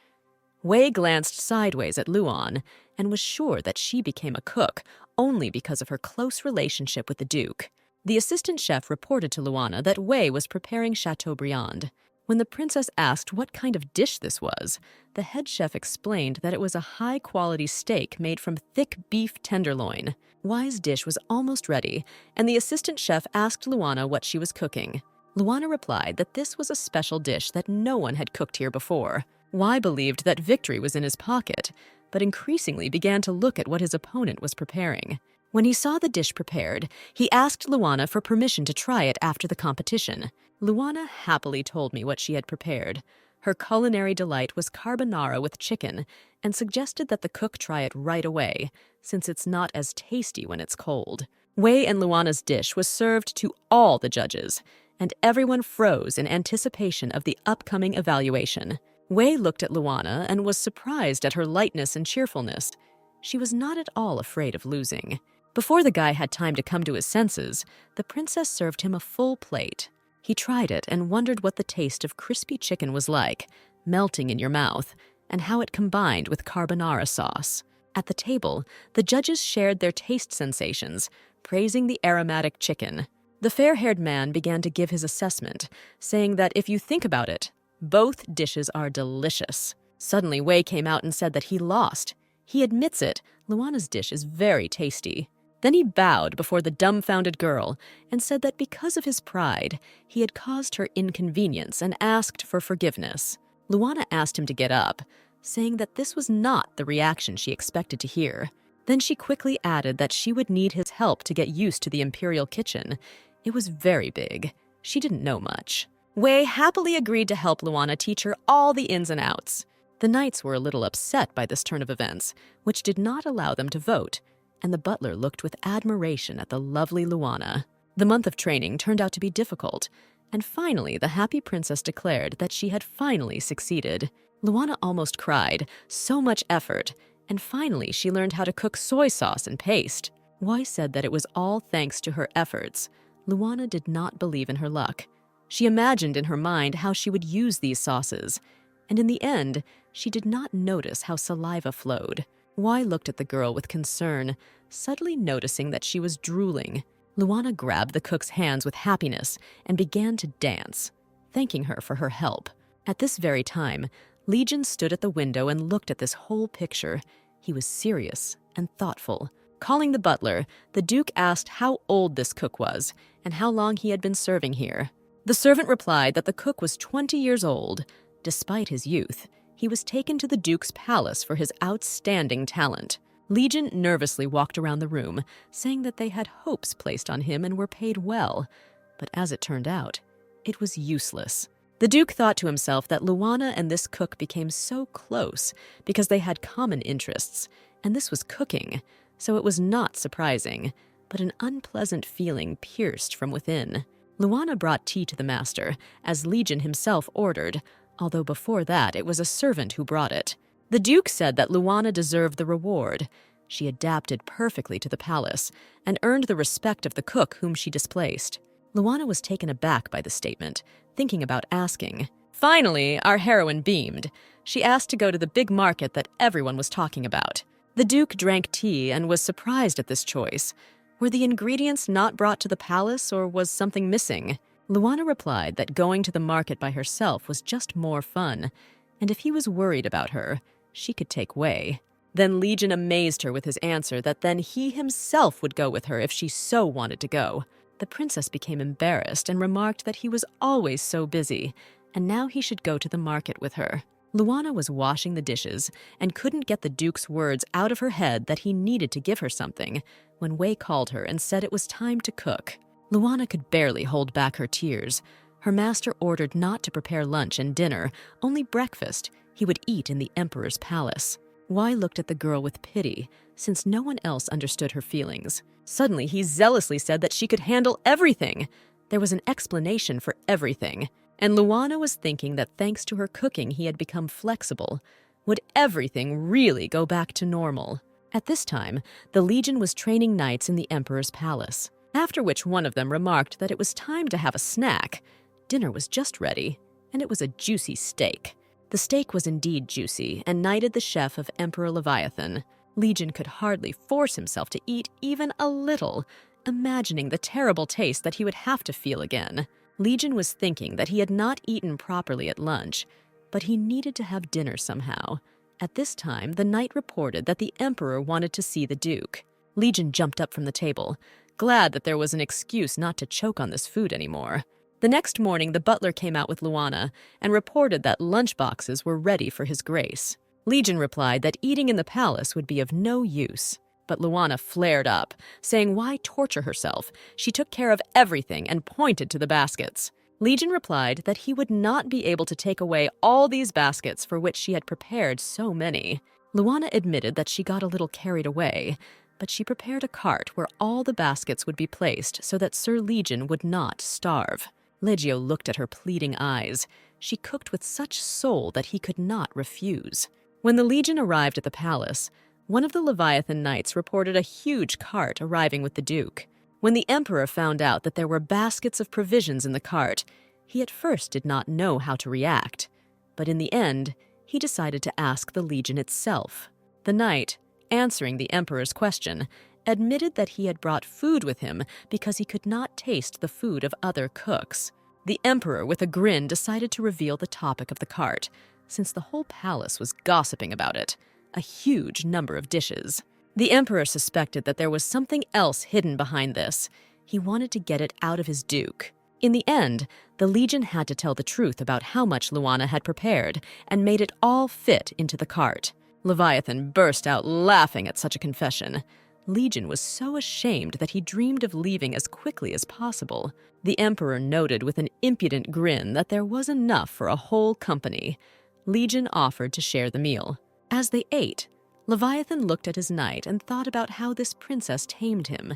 Wei glanced sideways at Luan and was sure that she became a cook only because of her close relationship with the Duke. The assistant chef reported to Luana that Wei was preparing Chateaubriand. When the princess asked what kind of dish this was, the head chef explained that it was a high-quality steak made from thick beef tenderloin. Wei's dish was almost ready, and the assistant chef asked Luana what she was cooking. Luana replied that this was a special dish that no one had cooked here before. Wei believed that victory was in his pocket, but increasingly began to look at what his opponent was preparing. When he saw the dish prepared, he asked Luana for permission to try it after the competition. Luana happily told me what she had prepared. Her culinary delight was carbonara with chicken, and suggested that the cook try it right away, since it's not as tasty when it's cold. Wei and Luana's dish was served to all the judges, and everyone froze in anticipation of the upcoming evaluation. Wei looked at Luana and was surprised at her lightness and cheerfulness. She was not at all afraid of losing. Before the guy had time to come to his senses, the princess served him a full plate. He tried it and wondered what the taste of crispy chicken was like, melting in your mouth, and how it combined with carbonara sauce. At the table, the judges shared their taste sensations, praising the aromatic chicken. The fair-haired man began to give his assessment, saying that if you think about it, both dishes are delicious. Suddenly, Wei came out and said that he lost. He admits it. Luana's dish is very tasty. Then he bowed before the dumbfounded girl and said that because of his pride, he had caused her inconvenience and asked for forgiveness. Luana asked him to get up, saying that this was not the reaction she expected to hear. Then she quickly added that she would need his help to get used to the imperial kitchen. It was very big. She didn't know much. Wei happily agreed to help Luana teach her all the ins and outs. The knights were a little upset by this turn of events, which did not allow them to vote, and the butler looked with admiration at the lovely Luana. The month of training turned out to be difficult, and finally the happy princess declared that she had finally succeeded. Luana almost cried, so much effort, and finally she learned how to cook soy sauce and paste. Wei said that it was all thanks to her efforts. Luana did not believe in her luck. She imagined in her mind how she would use these sauces, and in the end, she did not notice how saliva flowed. Wei looked at the girl with concern, suddenly noticing that she was drooling. Luana grabbed the cook's hands with happiness and began to dance, thanking her for her help. At this very time, Legion stood at the window and looked at this whole picture. He was serious and thoughtful. Calling the butler, the Duke asked how old this cook was and how long he had been serving here. The servant replied that the cook was 20 years old. Despite his youth, he was taken to the Duke's palace for his outstanding talent. Legion nervously walked around the room, saying that they had hopes placed on him and were paid well. But as it turned out, it was useless. The Duke thought to himself that Luana and this cook became so close because they had common interests, and this was cooking, so it was not surprising, but an unpleasant feeling pierced from within. Luana brought tea to the master, as Legion himself ordered, although before that it was a servant who brought it. The Duke said that Luana deserved the reward. She adapted perfectly to the palace and earned the respect of the cook whom she displaced. Luana was taken aback by the statement, thinking about asking. Finally, our heroine beamed. She asked to go to the big market that everyone was talking about. The Duke drank tea and was surprised at this choice. Were the ingredients not brought to the palace, or was something missing? Luana replied that going to the market by herself was just more fun, and if he was worried about her, she could take Wei. Then Legion amazed her with his answer that then he himself would go with her if she so wanted to go. The princess became embarrassed and remarked that he was always so busy, and now he should go to the market with her. Luana was washing the dishes and couldn't get the Duke's words out of her head that he needed to give her something when Wei called her and said it was time to cook. Luana could barely hold back her tears. Her master ordered not to prepare lunch and dinner, only breakfast. He would eat in the emperor's palace. Wei looked at the girl with pity, since no one else understood her feelings. Suddenly, he zealously said that she could handle everything. There was an explanation for everything, and Luana was thinking that thanks to her cooking he had become flexible. Would everything really go back to normal? At this time, the Legion was training knights in the emperor's palace, after which one of them remarked that it was time to have a snack. Dinner was just ready, and it was a juicy steak. The steak was indeed juicy and knighted the chef of Emperor Leviathan. Legion could hardly force himself to eat even a little, imagining the terrible taste that he would have to feel again. Legion was thinking that he had not eaten properly at lunch, but he needed to have dinner somehow. At this time, the knight reported that the emperor wanted to see the Duke. Legion jumped up from the table, glad that there was an excuse not to choke on this food anymore. The next morning, the butler came out with Luana and reported that lunch boxes were ready for his grace. Legion replied that eating in the palace would be of no use. But Luana flared up, saying why torture herself? She took care of everything and pointed to the baskets. Legion replied that he would not be able to take away all these baskets for which she had prepared so many. Luana admitted that she got a little carried away, but she prepared a cart where all the baskets would be placed so that Sir Legion would not starve. Legio looked at her pleading eyes. She cooked with such soul that he could not refuse. When the Legion arrived at the palace, one of the Leviathan knights reported a huge cart arriving with the Duke. When the emperor found out that there were baskets of provisions in the cart, he at first did not know how to react. But in the end, he decided to ask the Legion itself. The knight, answering the emperor's question, admitted that he had brought food with him because he could not taste the food of other cooks. The emperor, with a grin, decided to reveal the topic of the cart, since the whole palace was gossiping about it. A huge number of dishes. The emperor suspected that there was something else hidden behind this. He wanted to get it out of his duke. In the end, the legion had to tell the truth about how much Luana had prepared and made it all fit into the cart. Leviathan burst out laughing at such a confession. Legion was so ashamed that he dreamed of leaving as quickly as possible. The emperor noted with an impudent grin that there was enough for a whole company. Legion offered to share the meal. As they ate, Leviathan looked at his knight and thought about how this princess tamed him.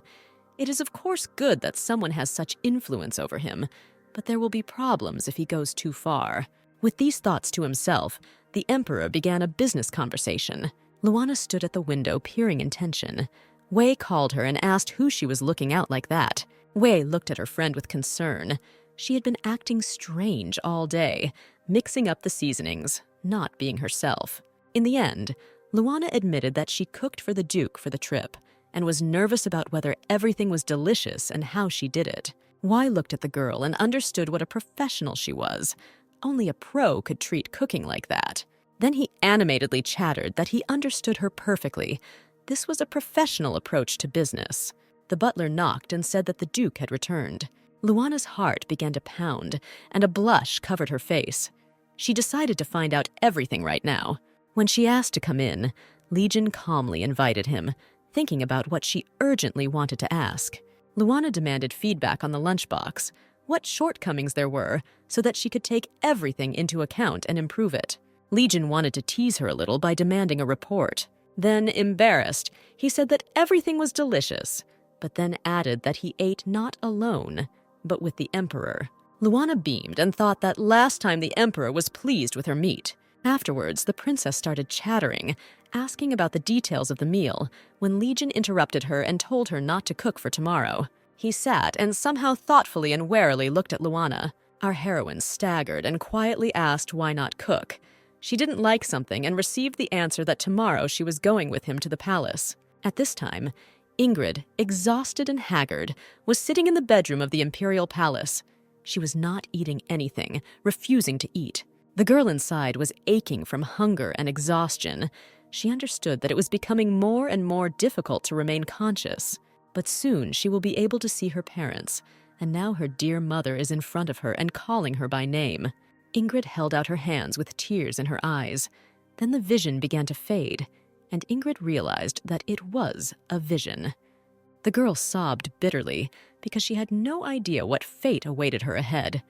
It is of course good that someone has such influence over him, but there will be problems if he goes too far. With these thoughts to himself, the emperor began a business conversation. Luana stood at the window peering in tension. Wei called her and asked who she was looking out like that. Wei looked at her friend with concern. She had been acting strange all day, mixing up the seasonings, not being herself. In the end, Luana admitted that she cooked for the Duke for the trip and was nervous about whether everything was delicious and how she did it. Wei looked at the girl and understood what a professional she was. Only a pro could treat cooking like that. Then he animatedly chattered that he understood her perfectly. This was a professional approach to business. The butler knocked and said that the Duke had returned. Luana's heart began to pound, and a blush covered her face. She decided to find out everything right now. When she asked to come in, Legion calmly invited him, thinking about what she urgently wanted to ask. Luana demanded feedback on the lunchbox, what shortcomings there were, so that she could take everything into account and improve it. Legion wanted to tease her a little by demanding a report. Then, embarrassed, he said that everything was delicious, but then added that he ate not alone, but with the emperor. Luana beamed and thought that last time the emperor was pleased with her meat. Afterwards, the princess started chattering, asking about the details of the meal, when Legion interrupted her and told her not to cook for tomorrow. He sat and somehow thoughtfully and warily looked at Luana. Our heroine staggered and quietly asked why not cook. She didn't like something and received the answer that tomorrow she was going with him to the palace. At this time, Ingrid, exhausted and haggard, was sitting in the bedroom of the imperial palace. She was not eating anything, refusing to eat. The girl inside was aching from hunger and exhaustion. She understood that it was becoming more and more difficult to remain conscious. But soon she will be able to see her parents, and now her dear mother is in front of her and calling her by name. Ingrid held out her hands with tears in her eyes. Then the vision began to fade, and Ingrid realized that it was a vision. The girl sobbed bitterly because she had no idea what fate awaited her ahead.